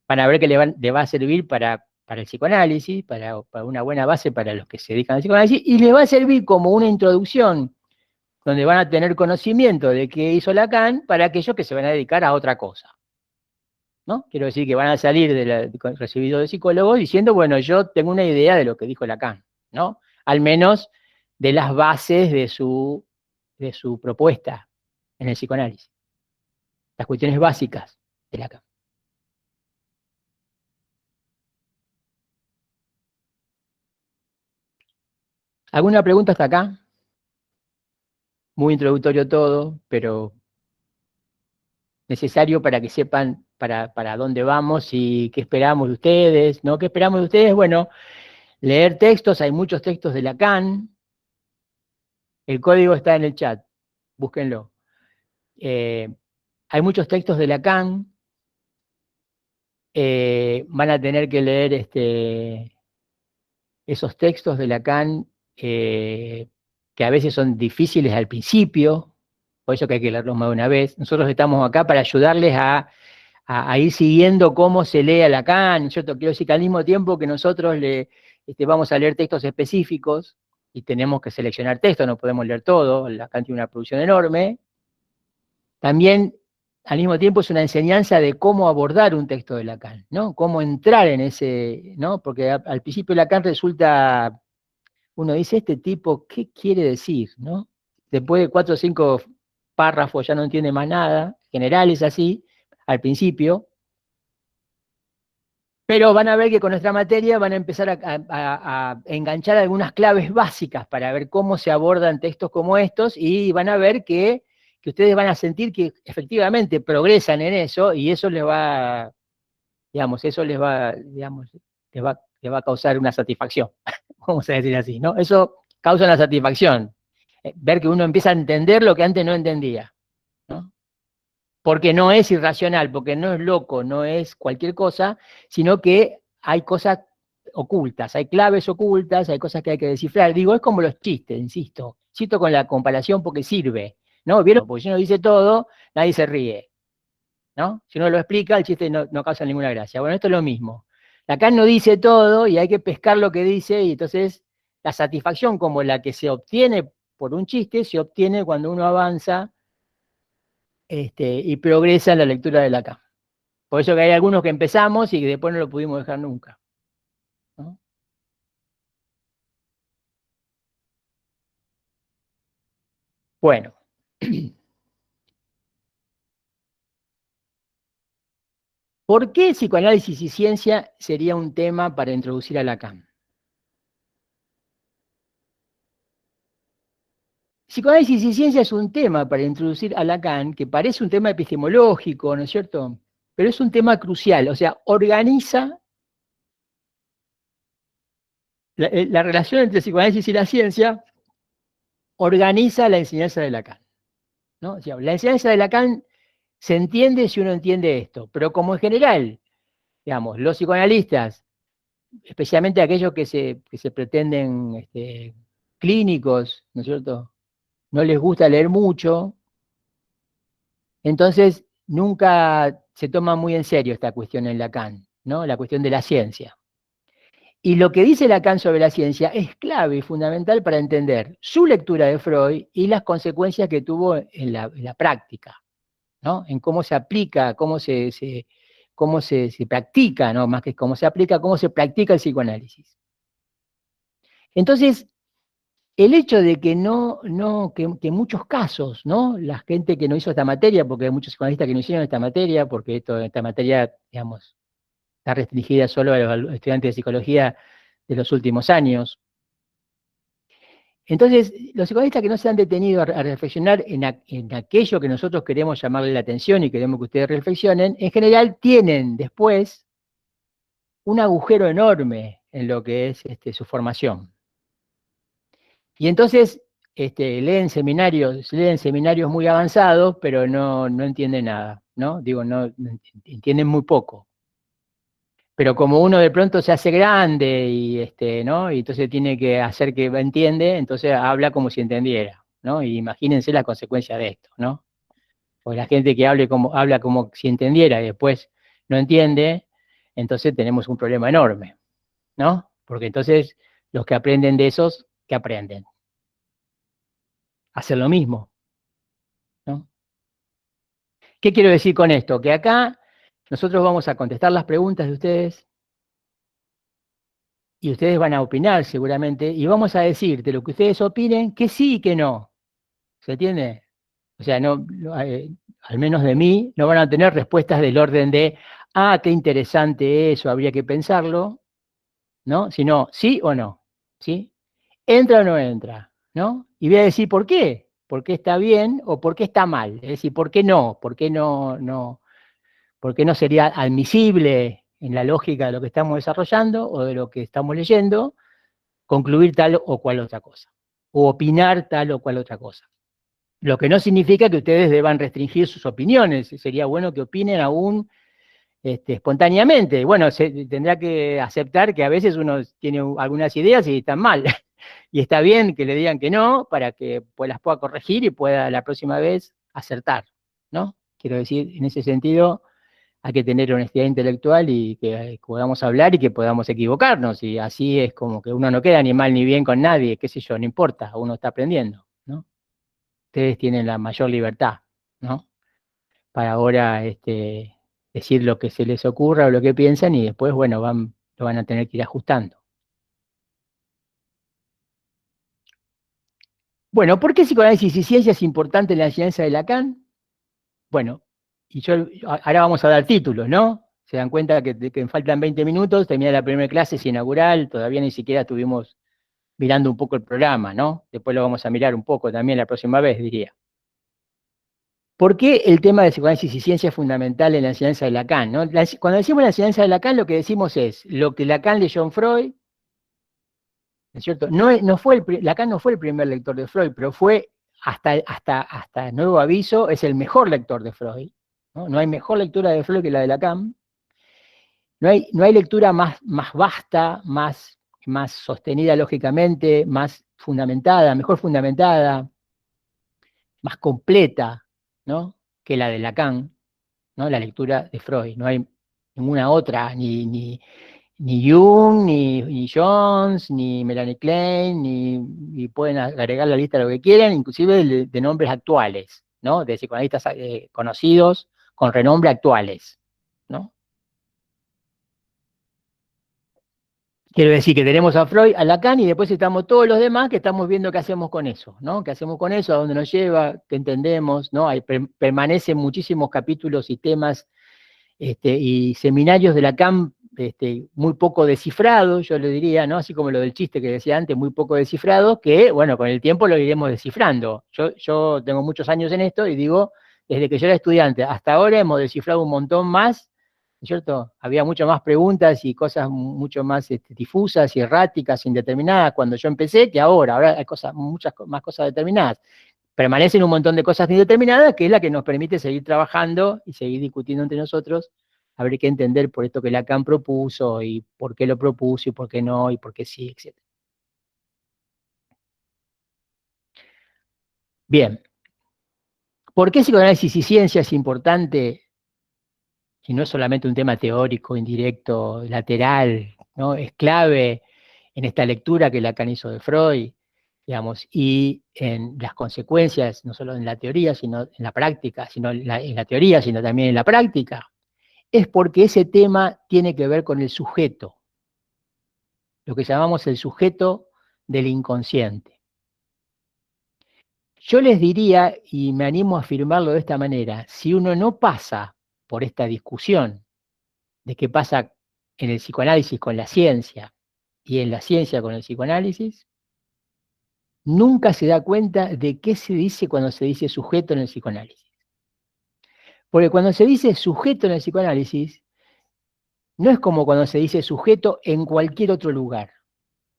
Van a ver que le va a servir para el psicoanálisis, para una buena base para los que se dedican al psicoanálisis, y les va a servir como una introducción, donde van a tener conocimiento de qué hizo Lacan para aquellos que se van a dedicar a otra cosa, ¿no? Quiero decir que van a salir recibidos de psicólogos diciendo, bueno, yo tengo una idea de lo que dijo Lacan, ¿no? Al menos de las bases de su propuesta en el psicoanálisis. Las cuestiones básicas de Lacan. ¿Alguna pregunta hasta acá? Muy introductorio todo, pero necesario para que sepan para dónde vamos y qué esperamos de ustedes, ¿no? ¿Qué esperamos de ustedes? Bueno, leer textos, hay muchos textos de Lacan. El código está en el chat, búsquenlo. Hay muchos textos de Lacan. Van a tener que leer esos textos de Lacan, que a veces son difíciles al principio, por eso que hay que leerlos más de una vez. Nosotros estamos acá para ayudarles a ir siguiendo cómo se lee a Lacan, ¿cierto? Quiero decir que al mismo tiempo que nosotros vamos a leer textos específicos, y tenemos que seleccionar textos, no podemos leer todo, Lacan tiene una producción enorme, también al mismo tiempo es una enseñanza de cómo abordar un texto de Lacan, ¿no? Cómo entrar en ese, ¿no? Porque al principio Lacan resulta, uno dice, este tipo, ¿qué quiere decir, no? Después de 4 o 5 párrafos ya no entiende más nada, en general es así, al principio, pero van a ver que con nuestra materia van a empezar a enganchar algunas claves básicas para ver cómo se abordan textos como estos, y van a ver que ustedes van a sentir que efectivamente progresan en eso, y eso les va, digamos, les va a causar una satisfacción, vamos a decir así, ¿no? Eso causa una satisfacción, ver que uno empieza a entender lo que antes no entendía, ¿no? Porque no es irracional, porque no es loco, no es cualquier cosa, sino que hay cosas ocultas, hay claves ocultas, hay cosas que hay que descifrar. Digo, es como los chistes, insisto con la comparación porque sirve, ¿no? ¿Vieron? Porque si uno dice todo, nadie se ríe, ¿no? Si uno lo explica, el chiste no causa ninguna gracia. Bueno, esto es lo mismo. Lacan no dice todo y hay que pescar lo que dice, y entonces la satisfacción como la que se obtiene por un chiste, se obtiene cuando uno avanza y progresa en la lectura de Lacan. Por eso que hay algunos que empezamos y que después no lo pudimos dejar nunca, ¿no? Bueno. ¿Por qué psicoanálisis y ciencia sería un tema para introducir a Lacan? Psicoanálisis y ciencia es un tema para introducir a Lacan, que parece un tema epistemológico, ¿no es cierto? Pero es un tema crucial, o sea, organiza la relación entre psicoanálisis y la ciencia, organiza la enseñanza de Lacan, ¿no? O sea, la enseñanza de Lacan se entiende si uno entiende esto, pero como en general, digamos, los psicoanalistas especialmente aquellos que se pretenden clínicos, ¿no es cierto? No les gusta leer mucho, entonces nunca se toma muy en serio esta cuestión en Lacan, ¿no? La cuestión de la ciencia. Y lo que dice Lacan sobre la ciencia es clave y fundamental para entender su lectura de Freud y las consecuencias que tuvo en la práctica, ¿no? En cómo se aplica, cómo se practica, ¿no? Más que cómo se aplica, cómo se practica el psicoanálisis. Entonces, el hecho de que que en muchos casos, ¿no? La gente que no hizo esta materia, porque hay muchos psicoanalistas que no hicieron esta materia, porque esta materia, digamos, está restringida solo a los estudiantes de psicología de los últimos años. Entonces, los psicoanalistas que no se han detenido a reflexionar en aquello que nosotros queremos llamarle la atención y queremos que ustedes reflexionen, en general tienen después un agujero enorme en lo que es su formación. Y entonces leen seminarios muy avanzados, pero no entienden nada, ¿no? Digo, no entienden muy poco. Pero como uno de pronto se hace grande y ¿no? Y entonces tiene que hacer que entiende, entonces habla como si entendiera, ¿no? Y imagínense las consecuencias de esto, ¿no? Porque la gente que habla como si entendiera y después no entiende, entonces tenemos un problema enorme, ¿no? Porque entonces los que aprenden de esos, ¿qué aprenden? Hacer lo mismo, ¿no? ¿Qué quiero decir con esto? Que acá nosotros vamos a contestar las preguntas de ustedes y ustedes van a opinar seguramente y vamos a decir de lo que ustedes opinen que sí y que no. ¿Se entiende? O sea, al menos de mí, no van a tener respuestas del orden de, qué interesante eso, habría que pensarlo, ¿no? Sino, sí o no, ¿sí? ¿Entra o no entra? ¿No? Y voy a decir por qué. ¿Por qué está bien o por qué está mal? Es decir, ¿por qué no? ¿Por qué por qué no sería admisible en la lógica de lo que estamos desarrollando o de lo que estamos leyendo, concluir tal o cual otra cosa? O opinar tal o cual otra cosa. Lo que no significa que ustedes deban restringir sus opiniones. Sería bueno que opinen aún espontáneamente. Bueno, tendrá que aceptar que a veces uno tiene algunas ideas y están mal. Y está bien que le digan que no, para que las pueda corregir y pueda la próxima vez acertar, ¿no? Quiero decir, en ese sentido, hay que tener honestidad intelectual y que podamos hablar y que podamos equivocarnos. Y así es como que uno no queda ni mal ni bien con nadie, qué sé yo, no importa, uno está aprendiendo, ¿no? Ustedes tienen la mayor libertad, ¿no? Para ahora decir lo que se les ocurra o lo que piensan y después, bueno, lo van a tener que ir ajustando. Bueno, ¿por qué psicoanálisis y ciencia es importante en la enseñanza de Lacan? Bueno, ahora vamos a dar títulos, ¿no? Se dan cuenta que faltan 20 minutos, termina la primera clase, es inaugural, todavía ni siquiera estuvimos mirando un poco el programa, ¿no? Después lo vamos a mirar un poco también la próxima vez, diría. ¿Por qué el tema de psicoanálisis y ciencia es fundamental en la enseñanza de Lacan, ¿no? Cuando decimos la enseñanza de Lacan, lo que decimos es lo que Lacan leyó en Freud, ¿no es cierto? Lacan no fue el primer lector de Freud, pero fue hasta nuevo aviso, es el mejor lector de Freud, ¿no? No hay mejor lectura de Freud que la de Lacan. No hay lectura más vasta, más sostenida lógicamente, más fundamentada, mejor fundamentada, más completa, ¿no? Que la de Lacan, ¿no? La lectura de Freud. No hay ninguna otra, ni Jung, ni Jones, ni Melanie Klein, ni pueden agregar la lista lo que quieran, inclusive de nombres actuales, ¿no? De psicoanalistas conocidos con renombre actuales, ¿no? Quiero decir que tenemos a Freud, a Lacan, y después estamos todos los demás que estamos viendo qué hacemos con eso, ¿no? ¿Qué hacemos con eso? ¿A dónde nos lleva? ¿Qué entendemos? ¿No? Permanecen muchísimos capítulos y temas y seminarios de Lacan muy poco descifrados, yo le diría, ¿no? Así como lo del chiste que decía antes, muy poco descifrados, que, bueno, con el tiempo lo iremos descifrando. Yo tengo muchos años en esto y digo, desde que yo era estudiante hasta ahora hemos descifrado un montón más, ¿cierto? Había muchas más preguntas y cosas mucho más difusas y erráticas, indeterminadas cuando yo empecé que ahora. Ahora hay muchas más cosas determinadas. Permanecen un montón de cosas indeterminadas que es la que nos permite seguir trabajando y seguir discutiendo entre nosotros habría que entender por esto que Lacan propuso, y por qué lo propuso, y por qué no, y por qué sí, etc. Bien. ¿Por qué psicoanálisis y ciencia es importante? Y no es solamente un tema teórico, indirecto, lateral, ¿no? Es clave en esta lectura que Lacan hizo de Freud, digamos, y en las consecuencias, no solo en la teoría, sino en la práctica, sino en la teoría, sino también en la práctica, es porque ese tema tiene que ver con el sujeto, lo que llamamos el sujeto del inconsciente. Yo les diría, y me animo a afirmarlo de esta manera, si uno no pasa por esta discusión de qué pasa en el psicoanálisis con la ciencia y en la ciencia con el psicoanálisis, nunca se da cuenta de qué se dice cuando se dice sujeto en el psicoanálisis. Porque cuando se dice sujeto en el psicoanálisis, no es como cuando se dice sujeto en cualquier otro lugar,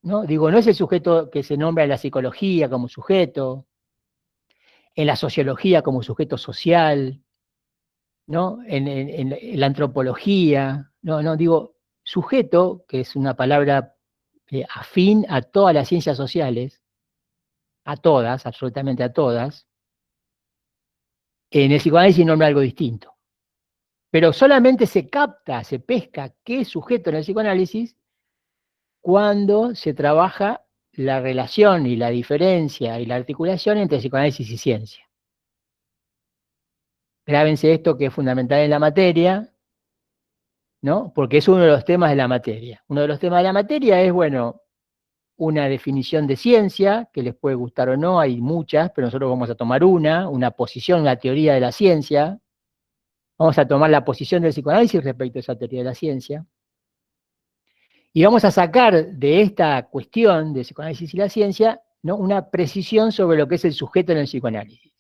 ¿no? Digo, no es el sujeto que se nombra en la psicología como sujeto, en la sociología como sujeto social, ¿no? En la antropología, no, digo, sujeto, que es una palabra afín a todas las ciencias sociales, a todas, absolutamente a todas, en el psicoanálisis nombra algo distinto. Pero solamente se capta, se pesca qué es sujeto en el psicoanálisis cuando se trabaja la relación y la diferencia y la articulación entre psicoanálisis y ciencia. Grábense esto, que es fundamental en la materia, ¿no? Porque es uno de los temas de la materia. Uno de los temas de la materia es, bueno, una definición de ciencia, que les puede gustar o no, hay muchas, pero nosotros vamos a tomar una posición, una teoría de la ciencia. Vamos a tomar la posición del psicoanálisis respecto a esa teoría de la ciencia. Y vamos a sacar de esta cuestión de psicoanálisis y la ciencia, ¿no?, una precisión sobre lo que es el sujeto en el psicoanálisis.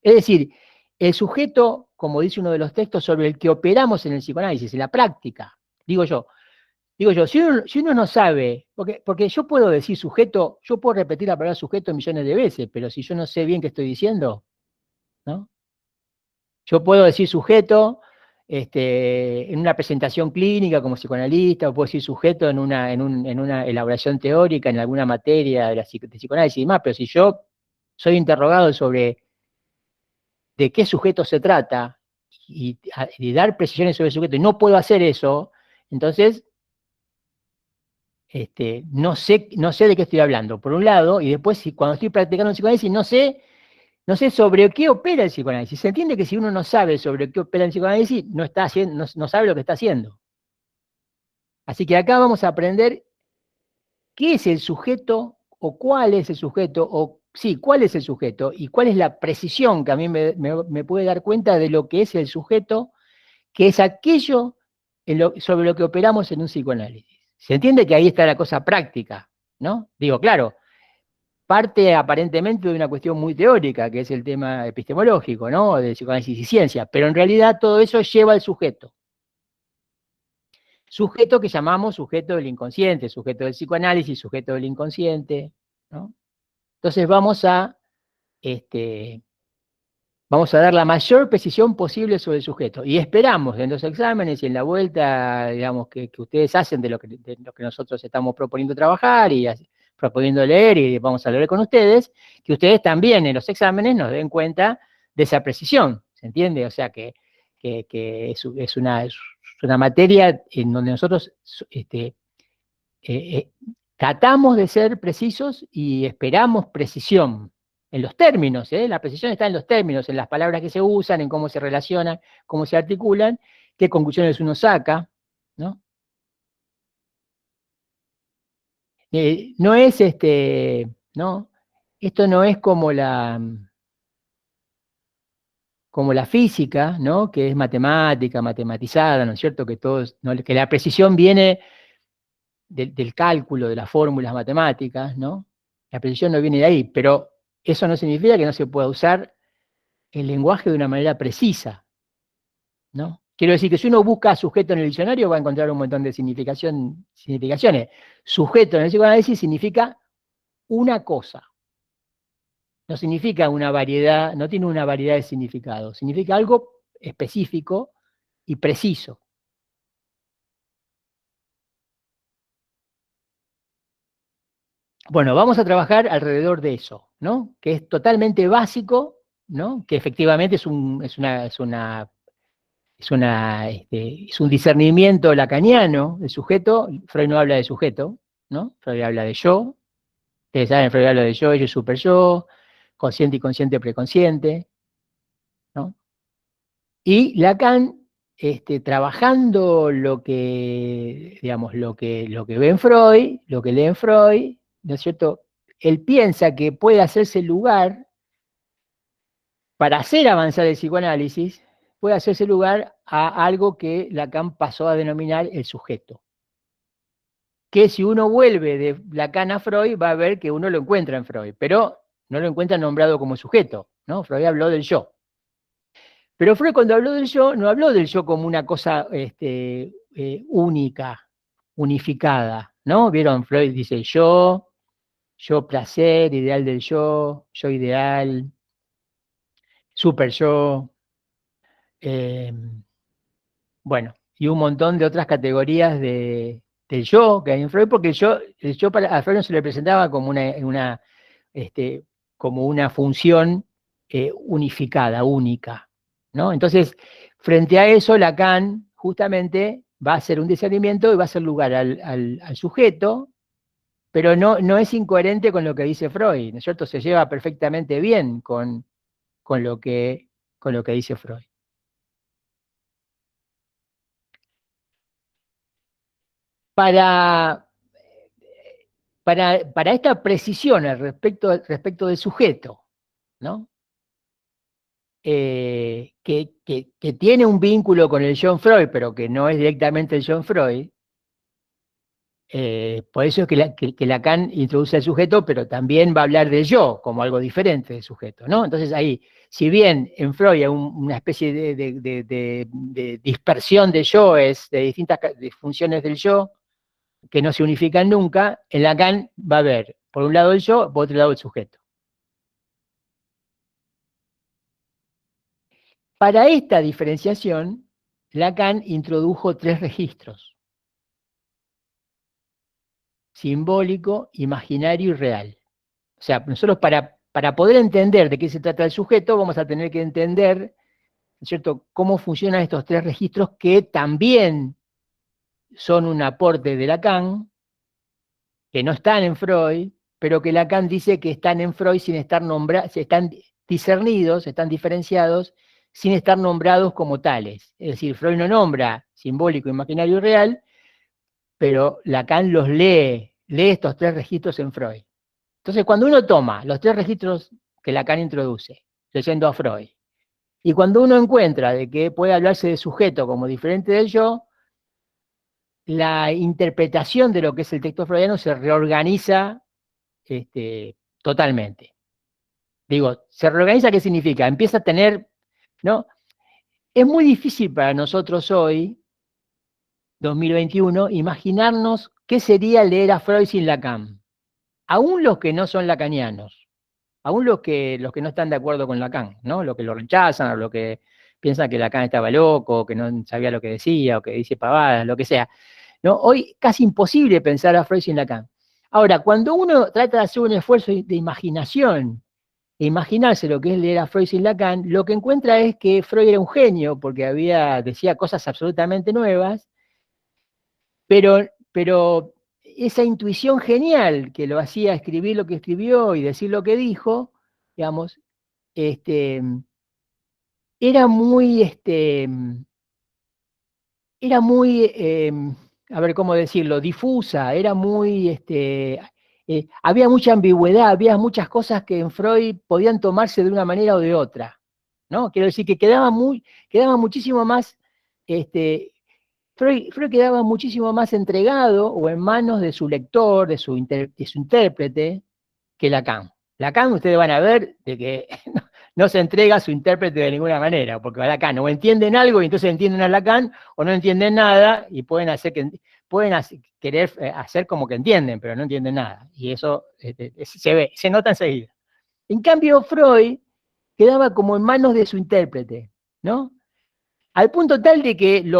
Es decir, el sujeto, como dice uno de los textos, sobre el que operamos en el psicoanálisis, en la práctica. Digo yo, si uno no sabe, porque yo puedo decir sujeto, yo puedo repetir la palabra sujeto millones de veces, pero si yo no sé bien qué estoy diciendo, ¿no? Yo puedo decir sujeto en una presentación clínica como psicoanalista, o puedo decir sujeto en una elaboración teórica, en alguna materia de psicoanálisis y demás, pero si yo soy interrogado sobre de qué sujeto se trata y dar precisiones sobre el sujeto y no puedo hacer eso, entonces no sé de qué estoy hablando, por un lado, y después cuando estoy practicando el psicoanálisis no sé sobre qué opera el psicoanálisis. Se entiende que si uno no sabe sobre qué opera el psicoanálisis, no sabe lo que está haciendo. Así que acá vamos a aprender qué es el sujeto, o cuál es el sujeto, cuál es el sujeto, y cuál es la precisión que a mí me puede dar cuenta de lo que es el sujeto, que es aquello sobre lo que operamos en un psicoanálisis. Se entiende que ahí está la cosa práctica, ¿no? Digo, claro, parte aparentemente de una cuestión muy teórica, que es el tema epistemológico, ¿no?, de psicoanálisis y ciencia, pero en realidad todo eso lleva al sujeto. Sujeto que llamamos sujeto del inconsciente, sujeto del psicoanálisis, sujeto del inconsciente, ¿no? Entonces vamos a dar la mayor precisión posible sobre el sujeto, y esperamos en los exámenes y en la vuelta, digamos, que ustedes hacen de lo que nosotros estamos proponiendo trabajar y proponiendo leer, y vamos a leer con ustedes, que ustedes también en los exámenes nos den cuenta de esa precisión, ¿se entiende? O sea que es una materia en donde nosotros tratamos de ser precisos y esperamos precisión en los términos, la precisión está en los términos, en las palabras que se usan, en cómo se relacionan, cómo se articulan, qué conclusiones uno saca, ¿no? No es ¿no? Esto no es como la física, ¿no?, que es matemática, matematizada, ¿no es cierto? Que que la precisión viene del cálculo, de las fórmulas matemáticas, ¿no? La precisión no viene de ahí, pero eso no significa que no se pueda usar el lenguaje de una manera precisa, ¿no? Quiero decir que si uno busca sujeto en el diccionario va a encontrar un montón de significaciones. Sujeto en el psicoanálisis significa una cosa. No significa una variedad, no tiene una variedad de significados. Significa algo específico y preciso. Bueno, vamos a trabajar alrededor de eso, ¿no? Que es totalmente básico, ¿no? Que efectivamente es un discernimiento lacaniano del sujeto. Freud no habla de sujeto, ¿no? Freud habla de yo. Ustedes saben, Freud habla de yo y super yo, consciente, inconsciente, preconsciente, ¿no? Y Lacan, trabajando lo que, digamos, lo que ve en Freud, lo que lee en Freud, ¿no es cierto? Él piensa que puede hacerse lugar para hacer avanzar el psicoanálisis, puede hacerse lugar a algo que Lacan pasó a denominar el sujeto. Que si uno vuelve de Lacan a Freud, va a ver que uno lo encuentra en Freud, pero no lo encuentra nombrado como sujeto, ¿no? Freud habló del yo. Pero Freud, cuando habló del yo, no habló del yo como una cosa única, unificada, ¿no? ¿Vieron? Freud dice yo placer, ideal del yo ideal, super yo, bueno, y un montón de otras categorías del yo que hay en Freud, porque el yo a Freud no se le presentaba como como una función unificada, única, ¿no? Entonces, frente a eso, Lacan justamente va a hacer un discernimiento y va a hacer lugar al sujeto, pero no es incoherente con lo que dice Freud, ¿no es cierto? Se lleva perfectamente bien con lo que dice Freud. Para esta precisión respecto del sujeto, ¿no? Que tiene un vínculo con el John Freud, pero que no es directamente el John Freud, por eso es que Lacan introduce al sujeto, pero también va a hablar del yo como algo diferente del sujeto, ¿no? Entonces ahí, si bien en Freud hay una especie de dispersión de yoes, de distintas funciones del yo, que no se unifican nunca, en Lacan va a haber, por un lado el yo, por otro lado el sujeto. Para esta diferenciación, Lacan introdujo 3 registros: simbólico, imaginario y real. O sea, nosotros para poder entender de qué se trata el sujeto, vamos a tener que entender, ¿no es cierto?, cómo funcionan estos 3 registros que también son un aporte de Lacan, que no están en Freud, pero que Lacan dice que están en Freud sin estar nombrados, están discernidos, están diferenciados, sin estar nombrados como tales. Es decir, Freud no nombra simbólico, imaginario y real, pero Lacan los lee estos 3 registros en Freud. Entonces, cuando uno toma los 3 registros que Lacan introduce, leyendo a Freud, y cuando uno encuentra de que puede hablarse de sujeto como diferente del yo, la interpretación de lo que es el texto freudiano se reorganiza totalmente. Digo, ¿se reorganiza qué significa? Empieza a tener, ¿no? Es muy difícil para nosotros hoy, 2021, imaginarnos qué sería leer a Freud sin Lacan. Aún los que no son lacanianos, aún los que no están de acuerdo con Lacan, ¿no? Los que lo rechazan, o los que piensan que Lacan estaba loco, que no sabía lo que decía, o que dice pavadas, lo que sea, ¿no? Hoy casi imposible pensar a Freud sin Lacan. Ahora, cuando uno trata de hacer un esfuerzo de imaginación, e imaginarse lo que es leer a Freud sin Lacan, lo que encuentra es que Freud era un genio, porque decía cosas absolutamente nuevas, pero esa intuición genial que lo hacía escribir lo que escribió y decir lo que dijo, digamos, era muy, a ver cómo decirlo, difusa, era muy, había mucha ambigüedad, había muchas cosas que en Freud podían tomarse de una manera o de otra, ¿no? Quiero decir que quedaba muchísimo más, Freud quedaba muchísimo más entregado o en manos de su lector, de su intérprete, que Lacan. Lacan ustedes van a ver de que no se entrega a su intérprete de ninguna manera, porque Lacan o entienden algo y entonces entienden a Lacan, o no entienden nada y pueden querer hacer como que entienden, pero no entienden nada. Y eso se nota enseguida. En cambio, Freud quedaba como en manos de su intérprete, ¿no? al punto tal de que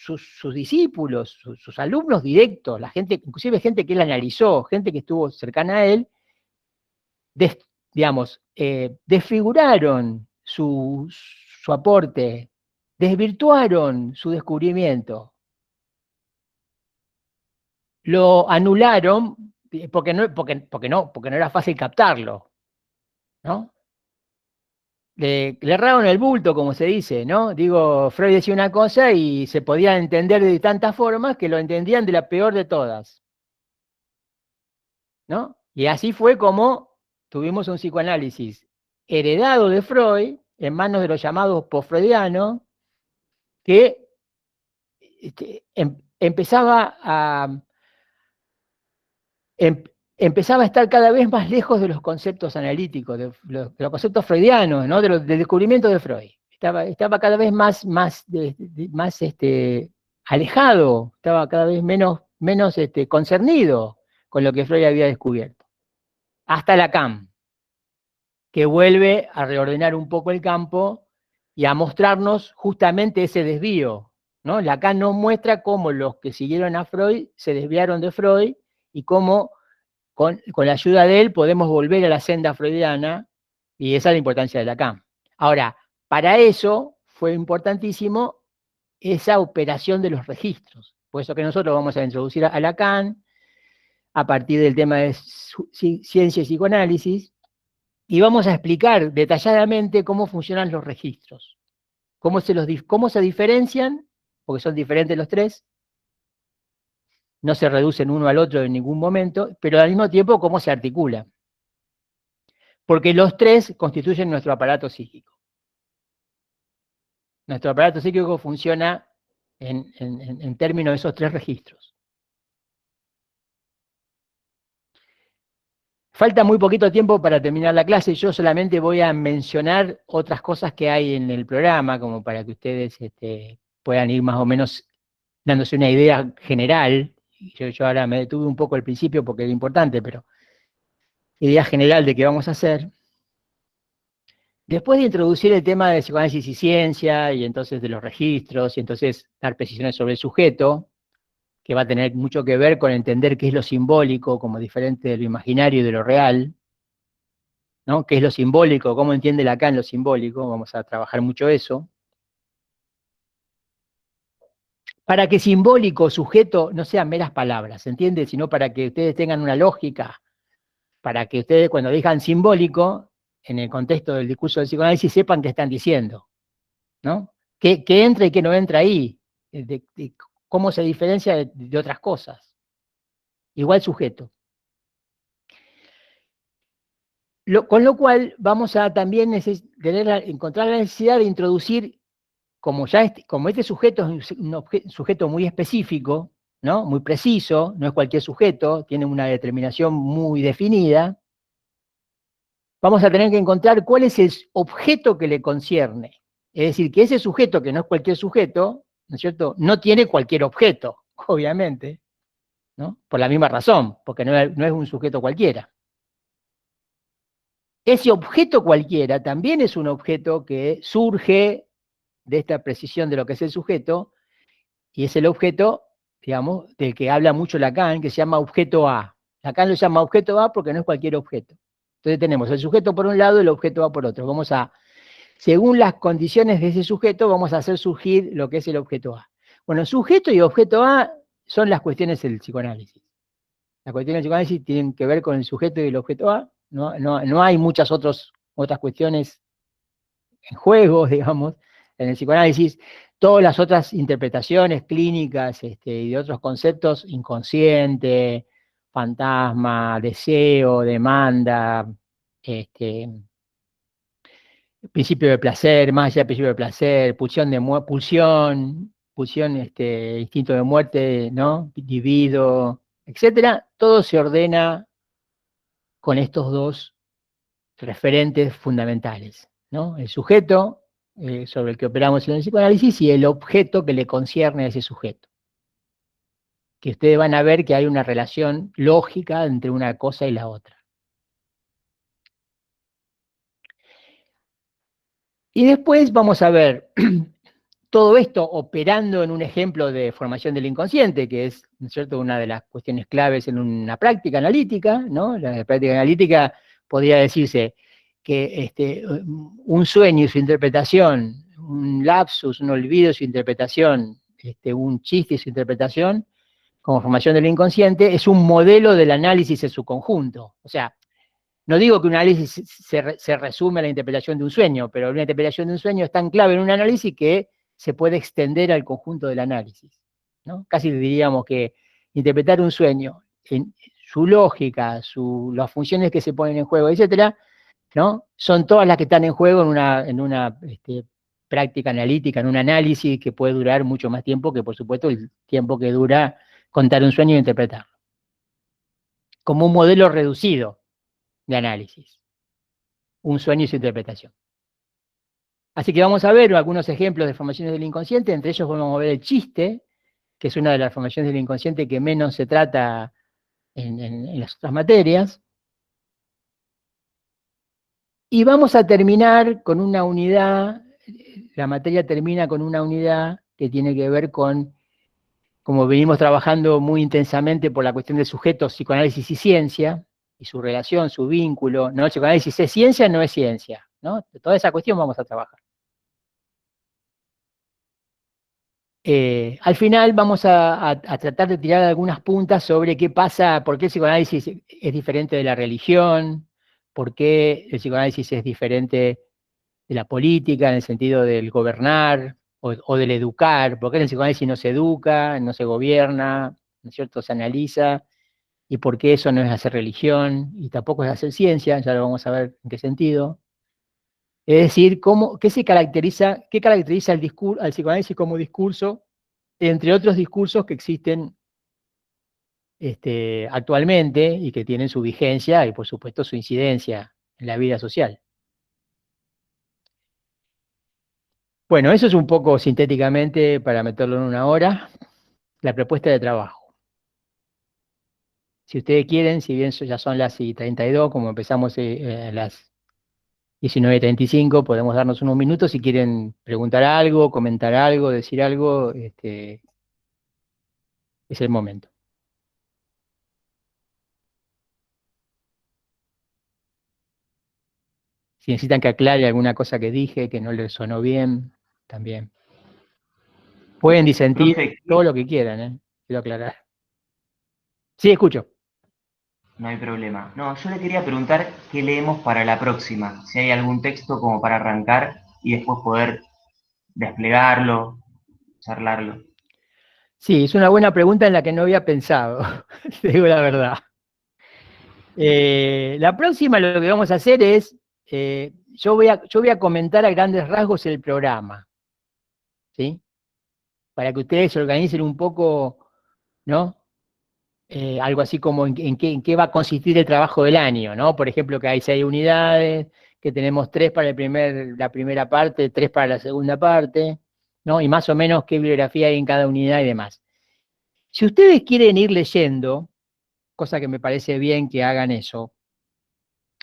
sus discípulos, sus alumnos directos, la gente, inclusive gente que él analizó, gente que estuvo cercana a él, digamos, desfiguraron su aporte, desvirtuaron su descubrimiento, lo anularon porque no era fácil captarlo, ¿no? Le erraron el bulto, como se dice, ¿no? Digo, Freud decía una cosa y se podía entender de tantas formas que lo entendían de la peor de todas, ¿no? Y así fue como tuvimos un psicoanálisis heredado de Freud, en manos de los llamados postfreudianos, que empezaba a estar cada vez más lejos de los conceptos analíticos, de los conceptos freudianos, ¿no? Del descubrimiento de Freud. Estaba cada vez más alejado, estaba cada vez menos concernido con lo que Freud había descubierto. Hasta Lacan, que vuelve a reordenar un poco el campo y a mostrarnos justamente ese desvío, ¿no? Lacan nos muestra cómo los que siguieron a Freud se desviaron de Freud y cómo con la ayuda de él podemos volver a la senda freudiana, y esa es la importancia de Lacan. Ahora, para eso fue importantísimo esa operación de los registros. Por eso que nosotros vamos a introducir a Lacan a partir del tema de ciencia y psicoanálisis, y vamos a explicar detalladamente cómo funcionan los registros, cómo se diferencian, porque son diferentes los tres, no se reducen uno al otro en ningún momento, pero al mismo tiempo cómo se articulan. Porque los tres constituyen nuestro aparato psíquico. Nuestro aparato psíquico funciona en términos de esos tres registros. Falta muy poquito tiempo para terminar la clase, yo solamente voy a mencionar otras cosas que hay en el programa, como para que ustedes puedan ir más o menos dándose una idea general. Yo ahora me detuve un poco al principio porque era importante, pero idea general de qué vamos a hacer. Después de introducir el tema de psicoanálisis y ciencia, y entonces de los registros, y entonces dar precisiones sobre el sujeto, que va a tener mucho que ver con entender qué es lo simbólico como diferente de lo imaginario y de lo real, ¿no? ¿Qué es lo simbólico? ¿Cómo entiende Lacan lo simbólico? Vamos a trabajar mucho eso. Para que simbólico, sujeto, no sean meras palabras, ¿se entiende? Sino para que ustedes tengan una lógica, para que ustedes cuando digan simbólico, en el contexto del discurso del psicoanálisis, sepan qué están diciendo, ¿no? ¿Qué entra y qué no entra ahí? ¿Cómo se diferencia de otras cosas? Igual sujeto. Con lo cual vamos a también encontrar la necesidad de introducir, como este sujeto es un sujeto muy específico, ¿no? Muy preciso, no es cualquier sujeto, tiene una determinación muy definida, vamos a tener que encontrar cuál es el objeto que le concierne. Es decir, que ese sujeto, que no es cualquier sujeto, ¿no es cierto?, no tiene cualquier objeto, obviamente, ¿no? Por la misma razón, porque no es un sujeto cualquiera. Ese objeto cualquiera también es un objeto que surge de esta precisión de lo que es el sujeto, y es el objeto, digamos, del que habla mucho Lacan, que se llama objeto A. Lacan lo llama objeto A porque no es cualquier objeto. Entonces tenemos el sujeto por un lado y el objeto A por otro. Vamos a, según las condiciones de ese sujeto, vamos a hacer surgir lo que es el objeto A. Bueno, sujeto y objeto A son las cuestiones del psicoanálisis. Las cuestiones del psicoanálisis tienen que ver con el sujeto y el objeto A. No hay muchas otras cuestiones en juego, digamos, en el psicoanálisis. Todas las otras interpretaciones clínicas y de otros conceptos, inconsciente, fantasma, deseo, demanda, principio de placer, más allá del principio de placer, pulsión, instinto de muerte, ¿no? Libido, etcétera, todo se ordena con estos dos referentes fundamentales, ¿no? El sujeto, sobre el que operamos en el psicoanálisis, y el objeto que le concierne a ese sujeto. Que ustedes van a ver que hay una relación lógica entre una cosa y la otra. Y después vamos a ver todo esto operando en un ejemplo de formación del inconsciente, que es, ¿no es cierto?, una de las cuestiones claves en una práctica analítica, ¿no? La práctica analítica podría decirse que un sueño y su interpretación, un lapsus, un olvido y su interpretación, un chiste y su interpretación, como formación del inconsciente, es un modelo del análisis en su conjunto. O sea, no digo que un análisis se resume a la interpretación de un sueño, pero una interpretación de un sueño es tan clave en un análisis que se puede extender al conjunto del análisis, ¿no? Casi diríamos que interpretar un sueño, en su lógica, las funciones que se ponen en juego, etcétera, ¿no? Son todas las que están en juego en una práctica analítica, en un análisis que puede durar mucho más tiempo que, por supuesto, el tiempo que dura contar un sueño e interpretarlo. Como un modelo reducido de análisis. Un sueño y su interpretación. Así que vamos a ver algunos ejemplos de formaciones del inconsciente, entre ellos vamos a ver el chiste, que es una de las formaciones del inconsciente que menos se trata en las otras materias. Y vamos a terminar con una unidad, la materia termina con una unidad que tiene que ver con, como venimos trabajando muy intensamente por la cuestión de sujetos, psicoanálisis y ciencia, y su relación, su vínculo, ¿no? El psicoanálisis es ciencia, no es ciencia, ¿no? De toda esa cuestión vamos a trabajar. Al final vamos a tratar de tirar algunas puntas sobre qué pasa, por qué el psicoanálisis es diferente de la religión, por qué el psicoanálisis es diferente de la política, en el sentido del gobernar o del educar, por qué en el psicoanálisis no se educa, no se gobierna, ¿no es cierto?, se analiza, y por qué eso no es hacer religión, y tampoco es hacer ciencia, ya lo vamos a ver en qué sentido. Es decir, qué caracteriza al psicoanálisis como discurso, entre otros discursos que existen actualmente y que tienen su vigencia y, por supuesto, su incidencia en la vida social. Bueno, eso es un poco sintéticamente, para meterlo en una hora, la propuesta de trabajo. Si ustedes quieren, si bien ya son las 32, como empezamos a las 19:35, podemos darnos unos minutos si quieren preguntar algo, comentar algo, decir algo, es el momento. Si necesitan que aclare alguna cosa que dije, que no les sonó bien, también. Pueden disentir. Profe, todo lo que quieran, quiero aclarar. Sí, escucho. No hay problema. No, yo le quería preguntar qué leemos para la próxima, si hay algún texto como para arrancar y después poder desplegarlo, charlarlo. Sí, es una buena pregunta en la que no había pensado, te digo la verdad. La próxima lo que vamos a hacer es, yo voy a comentar a grandes rasgos el programa, ¿sí? Para que ustedes se organicen un poco, ¿no? Algo así como en qué va a consistir el trabajo del año, ¿no? Por ejemplo, que hay 6 unidades, que tenemos 3 para la primera parte, 3 para la segunda parte, ¿no? Y más o menos qué bibliografía hay en cada unidad y demás. Si ustedes quieren ir leyendo, cosa que me parece bien que hagan eso,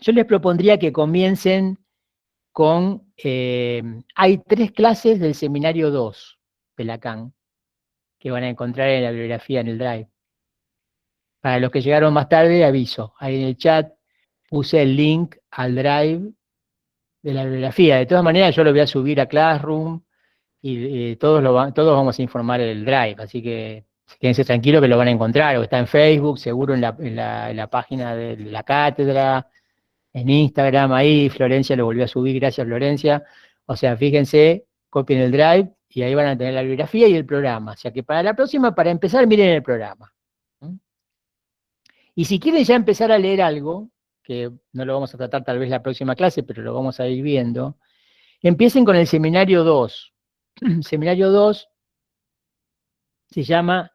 yo les propondría que comiencen con, hay 3 clases del seminario 2 de Lacan, que van a encontrar en la bibliografía en el Drive. Para los que llegaron más tarde, aviso, ahí en el chat puse el link al Drive de la bibliografía. De todas maneras, yo lo voy a subir a Classroom y todos vamos a informar el Drive, así que quédense tranquilos que lo van a encontrar, o está en Facebook, seguro en la página de la cátedra, en Instagram, ahí Florencia lo volvió a subir, gracias Florencia. O sea, fíjense, copien el Drive y ahí van a tener la bibliografía y el programa. O sea que para la próxima, para empezar, miren el programa. Y si quieren ya empezar a leer algo, que no lo vamos a tratar tal vez la próxima clase, pero lo vamos a ir viendo, empiecen con el seminario 2. El seminario 2 se llama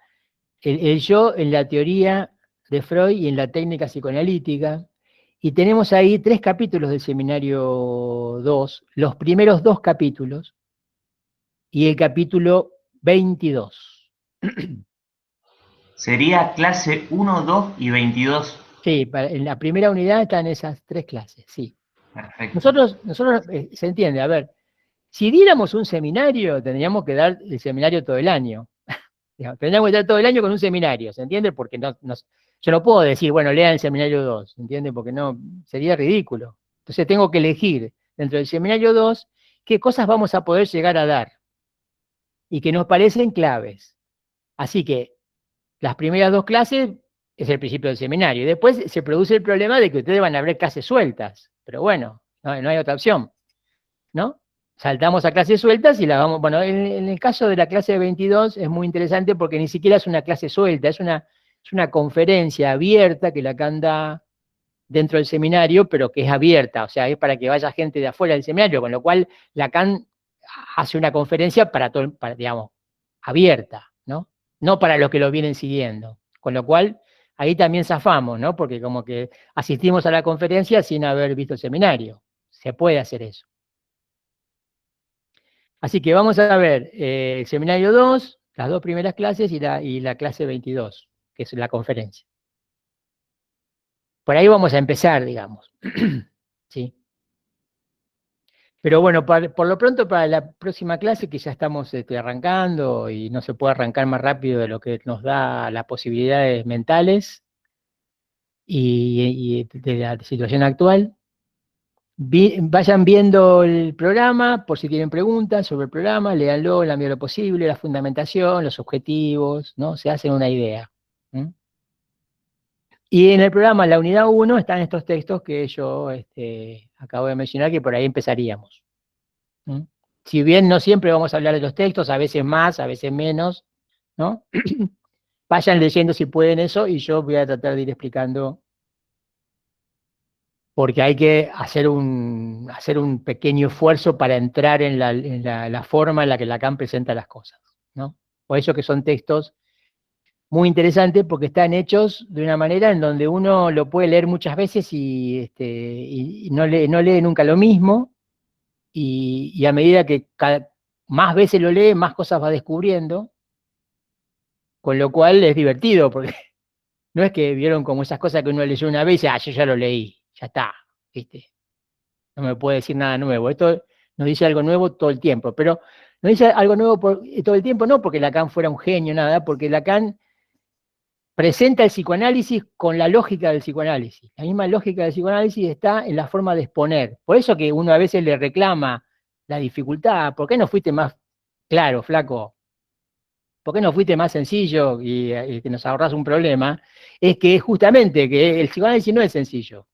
el yo en la teoría de Freud y en la técnica psicoanalítica, y tenemos ahí 3 capítulos del seminario 2, los primeros 2 capítulos, y el capítulo 22. Sería clase 1, 2 y 22. Sí, en la primera unidad están esas 3 clases, sí. Perfecto. Nosotros se entiende, a ver, Si diéramos un seminario, tendríamos que dar el seminario todo el año. Tendríamos que estar todo el año con un seminario, ¿se entiende? Porque yo no puedo decir, bueno, lean el seminario 2, ¿se entiende? Porque no, sería ridículo. Entonces tengo que elegir dentro del seminario 2 qué cosas vamos a poder llegar a dar y que nos parecen claves. Así que las primeras 2 clases es el principio del seminario. Y después se produce el problema de que ustedes van a ver clases sueltas. Pero bueno, no hay otra opción, ¿no? Saltamos a clases sueltas y las vamos... Bueno, en el caso de la clase 22 es muy interesante porque ni siquiera es una clase suelta, es una conferencia abierta que Lacan da dentro del seminario, pero que es abierta, o sea, es para que vaya gente de afuera del seminario, con lo cual Lacan hace una conferencia para todo, digamos, abierta, ¿no? No para los que lo vienen siguiendo. Con lo cual, ahí también zafamos, ¿no? Porque como que asistimos a la conferencia sin haber visto el seminario. Se puede hacer eso. Así que vamos a ver el seminario 2, las 2 primeras clases y la clase 22, que es la conferencia. Por ahí vamos a empezar, digamos. ¿Sí? Pero bueno, por lo pronto para la próxima clase, que ya estamos arrancando y no se puede arrancar más rápido de lo que nos da las posibilidades mentales y de la situación actual, vayan viendo el programa, por si tienen preguntas sobre el programa, léanlo en la medida de lo posible, la fundamentación, los objetivos, ¿no? Se hacen una idea. Y en el programa, la unidad 1, están estos textos que yo acabo de mencionar, que por ahí empezaríamos. Si bien no siempre vamos a hablar de los textos, a veces más, a veces menos, ¿no? Vayan leyendo si pueden eso, y yo voy a tratar de ir explicando, porque hay que hacer un pequeño esfuerzo para entrar en la forma en la que Lacan presenta las cosas, ¿no? Por eso que son textos muy interesantes, porque están hechos de una manera en donde uno lo puede leer muchas veces y no lee nunca lo mismo, y a medida que más veces lo lee, más cosas va descubriendo, con lo cual es divertido, porque no es que vieron como esas cosas que uno leyó una vez y dice, yo ya lo leí, ya está, ¿viste? No me puede decir nada nuevo. Esto nos dice algo nuevo todo el tiempo, pero nos dice algo nuevo todo el tiempo, no porque Lacan fuera un genio, nada, porque Lacan presenta el psicoanálisis con la lógica del psicoanálisis. La misma lógica del psicoanálisis está en la forma de exponer. Por eso que uno a veces le reclama la dificultad. ¿Por qué no fuiste más claro, flaco? ¿Por qué no fuiste más sencillo y que nos ahorras un problema? Es que justamente que el psicoanálisis no es sencillo.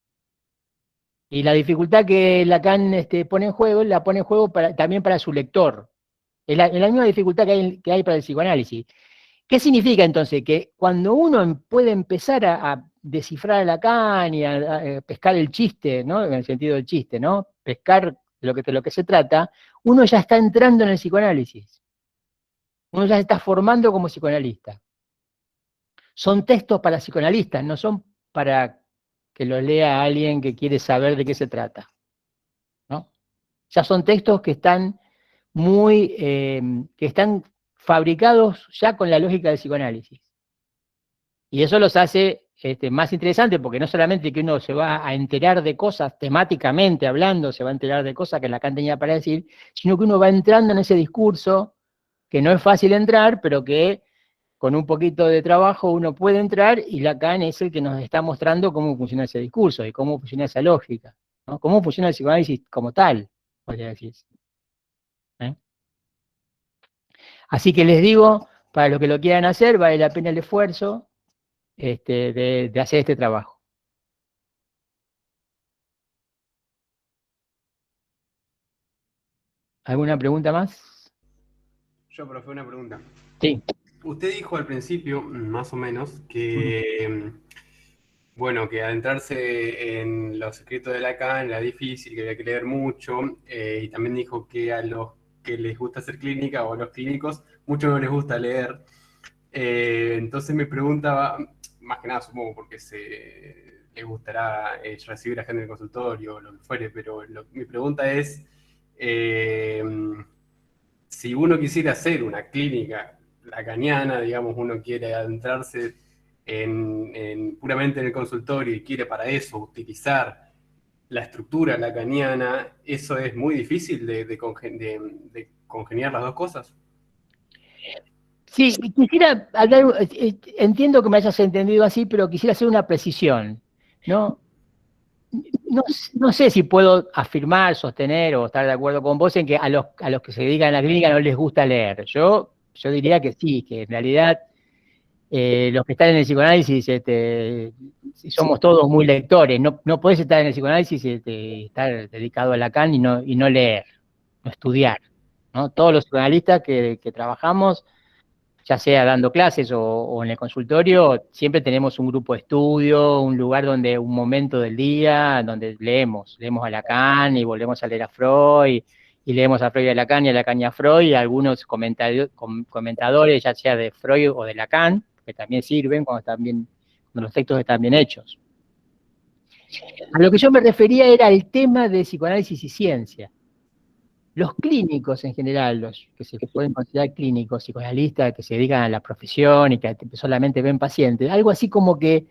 Y la dificultad que Lacan pone en juego, la pone en juego también para su lector. Es la misma dificultad que hay para el psicoanálisis. ¿Qué significa entonces? Que cuando uno puede empezar a descifrar a Lacan y a pescar el chiste, ¿no? En el sentido del chiste, ¿no? Pescar de lo que se trata, uno ya está entrando en el psicoanálisis. Uno ya se está formando como psicoanalista. Son textos para psicoanalistas, no son para que los lea alguien que quiere saber de qué se trata, ¿no? Ya son textos que están que están fabricados ya con la lógica del psicoanálisis. Y eso los hace más interesantes, porque no solamente que uno se va a enterar de cosas temáticamente hablando, se va a enterar de cosas que Lacan tenía para decir, sino que uno va entrando en ese discurso, que no es fácil entrar, pero que con un poquito de trabajo uno puede entrar, y Lacan es el que nos está mostrando cómo funciona ese discurso y cómo funciona esa lógica, ¿no? Cómo funciona el psicoanálisis como tal, podría decirse. Así que les digo, para los que lo quieran hacer, vale la pena el esfuerzo de hacer este trabajo. ¿Alguna pregunta más? Yo, profe, una pregunta. Sí. Usted dijo al principio, más o menos, que, bueno, que adentrarse en los escritos de Lacan era difícil, que había que leer mucho, y también dijo que a los que les gusta hacer clínica o a los clínicos, mucho no les gusta leer. Entonces me preguntaba, más que nada supongo porque les gustará recibir a gente en el consultorio o lo que fuere, pero mi pregunta es, si uno quisiera hacer una clínica lacaniana, digamos, uno quiere adentrarse puramente en el consultorio y quiere para eso utilizar la estructura lacaniana, ¿eso es muy difícil de congeniar las dos cosas? Sí, quisiera hablar, entiendo que me hayas entendido así, pero quisiera hacer una precisión, ¿no? No sé si puedo afirmar, sostener o estar de acuerdo con vos en que a los que se dedican a la clínica no les gusta leer. Yo diría que sí, que en realidad los que están en el psicoanálisis somos todos muy lectores. No podés estar en el psicoanálisis y estar dedicado a Lacan y no leer, no estudiar, ¿no? Todos los psicoanalistas que trabajamos, ya sea dando clases o en el consultorio, siempre tenemos un grupo de estudio, un lugar donde, un momento del día, donde leemos a Lacan y volvemos a leer a Freud, y leemos a Freud y a Lacan y a Lacan y a Freud, y algunos comentadores, ya sea de Freud o de Lacan, que también sirven cuando los textos están bien hechos. A lo que yo me refería era el tema de psicoanálisis y ciencia. Los clínicos en general, los que se pueden considerar clínicos, psicoanalistas, que se dedican a la profesión y que solamente ven pacientes, algo así como que,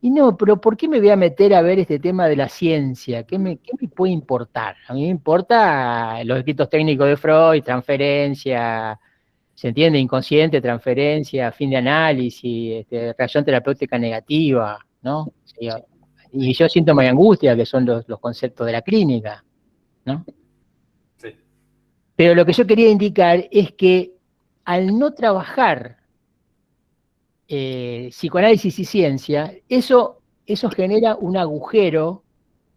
y no, pero ¿por qué me voy a meter a ver este tema de la ciencia? ¿Qué me puede importar? A mí me importa los escritos técnicos de Freud, transferencia, ¿se entiende? Inconsciente, transferencia, fin de análisis, reacción terapéutica negativa, ¿no? Sí, y yo síntoma y angustia, que son los conceptos de la clínica, ¿no? Pero lo que yo quería indicar es que al no trabajar psicoanálisis y ciencia, eso genera un agujero,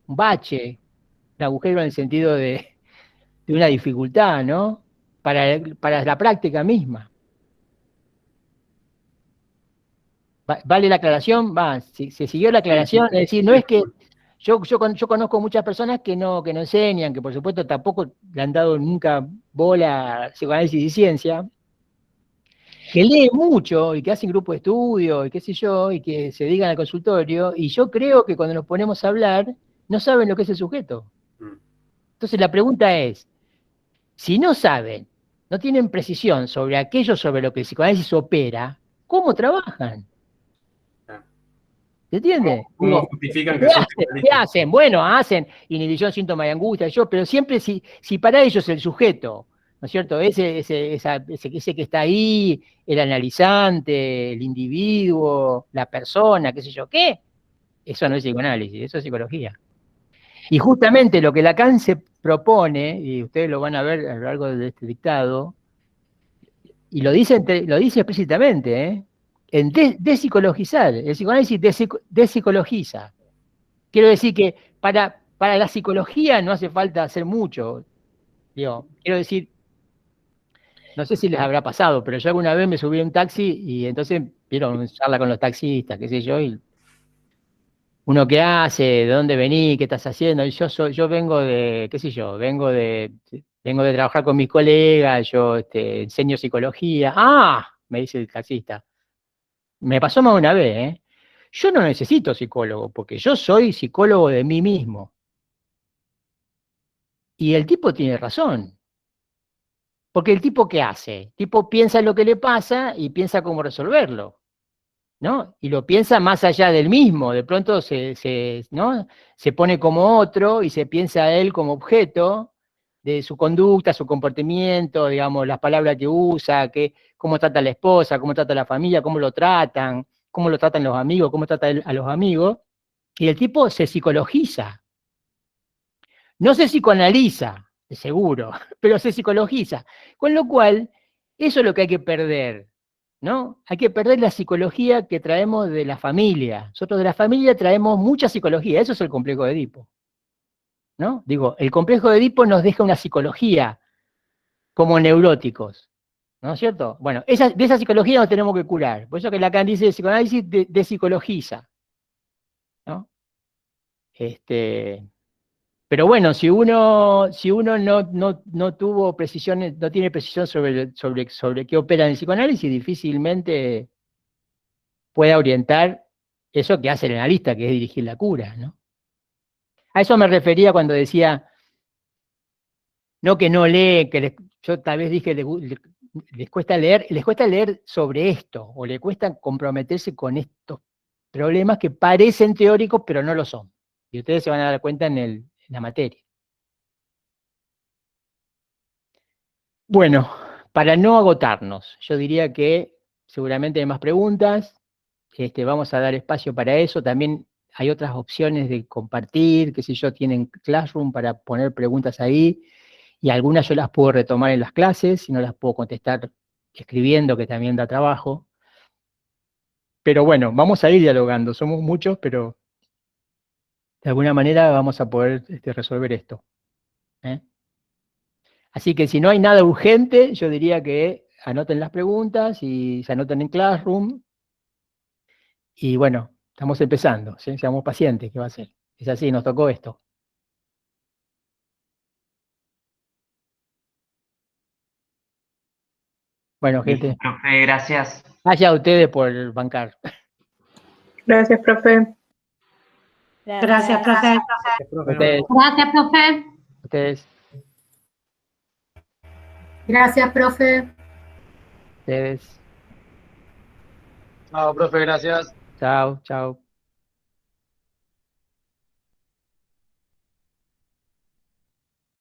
un bache, un agujero en el sentido de una dificultad, ¿no? Para la práctica misma. ¿Vale la aclaración? Se siguió la aclaración, es decir, no es que yo conozco muchas personas que no enseñan, que por supuesto tampoco le han dado nunca bola a psicoanálisis y ciencia, que leen mucho y que hacen grupo de estudio y qué sé yo, y que se dedican al consultorio, y yo creo que cuando nos ponemos a hablar, no saben lo que es el sujeto. Entonces la pregunta es, si no saben, no tienen precisión sobre aquello sobre lo que el psicoanálisis opera, ¿cómo trabajan? ¿Se entiende? ¿Cómo justifican que ¿Qué hacen? Bueno, hacen inhibición, síntoma y angustia, pero siempre si para ellos el sujeto, ¿no es cierto? Ese que está ahí, el analizante, el individuo, la persona, qué sé yo, ¿qué? Eso no es psicoanálisis, eso es psicología. Y justamente lo que Lacan se propone, y ustedes lo van a ver a lo largo de este dictado, y lo dice explícitamente, en despsicologizar. El psicoanálisis despsicologiza. Quiero decir que para la psicología no hace falta hacer mucho. Quiero decir, no sé si les habrá pasado, pero yo alguna vez me subí a un taxi y entonces vieron charla con los taxistas, qué sé yo, y uno qué hace, de dónde venís, qué estás haciendo, y yo vengo de, qué sé yo, vengo de trabajar con mis colegas, yo enseño psicología. ¡Ah! Me dice el taxista. Me pasó más de una vez, ¿eh? Yo no necesito psicólogo, porque yo soy psicólogo de mí mismo. Y el tipo tiene razón. Porque el tipo, ¿qué hace? El tipo piensa en lo que le pasa y piensa cómo resolverlo, ¿no? Y lo piensa más allá del mismo. De pronto ¿no? Se pone como otro y se piensa a él como objeto de su conducta, su comportamiento, digamos, las palabras que usa, cómo trata a la esposa, cómo trata a la familia, cómo lo tratan los amigos, cómo trata a los amigos, y el tipo se psicologiza. No se psicoanaliza, de seguro, pero se psicologiza. Con lo cual, eso es lo que hay que perder, ¿no? Hay que perder la psicología que traemos de la familia. Nosotros de la familia traemos mucha psicología, eso es el complejo de Edipo, ¿no? Digo, el complejo de Edipo nos deja una psicología como neuróticos, ¿no es cierto? Bueno, de esa psicología nos tenemos que curar. Por eso que Lacan dice, el psicoanálisis despsicologiza, ¿no? Pero bueno, si uno no tuvo precisión, no tiene precisión sobre qué opera en el psicoanálisis, difícilmente pueda orientar eso que hace el analista, que es dirigir la cura, ¿no? A eso me refería cuando decía, no que no lee, yo tal vez dije, les cuesta leer sobre esto, o le cuesta comprometerse con estos problemas que parecen teóricos, pero no lo son. Y ustedes se van a dar cuenta en la materia. Bueno, para no agotarnos, yo diría que seguramente hay más preguntas. Vamos a dar espacio para eso. También hay otras opciones de compartir, qué sé yo, tienen Classroom para poner preguntas ahí, y algunas yo las puedo retomar en las clases, y no las puedo contestar escribiendo, que también da trabajo. Pero bueno, vamos a ir dialogando, somos muchos, pero de alguna manera vamos a poder resolver esto. Así que si no hay nada urgente, yo diría que anoten las preguntas y se anoten en Classroom. Y bueno, estamos empezando, ¿sí? Seamos pacientes, ¿qué va a ser? Es así, nos tocó esto. Bueno, gente. Listo, profe, gracias. Gracias a ustedes por bancar. Gracias, profe. Gracias, profe. Ustedes. Gracias, profe. Ustedes. Gracias, profe. Ustedes. Chao, profe, gracias. Chao, chao.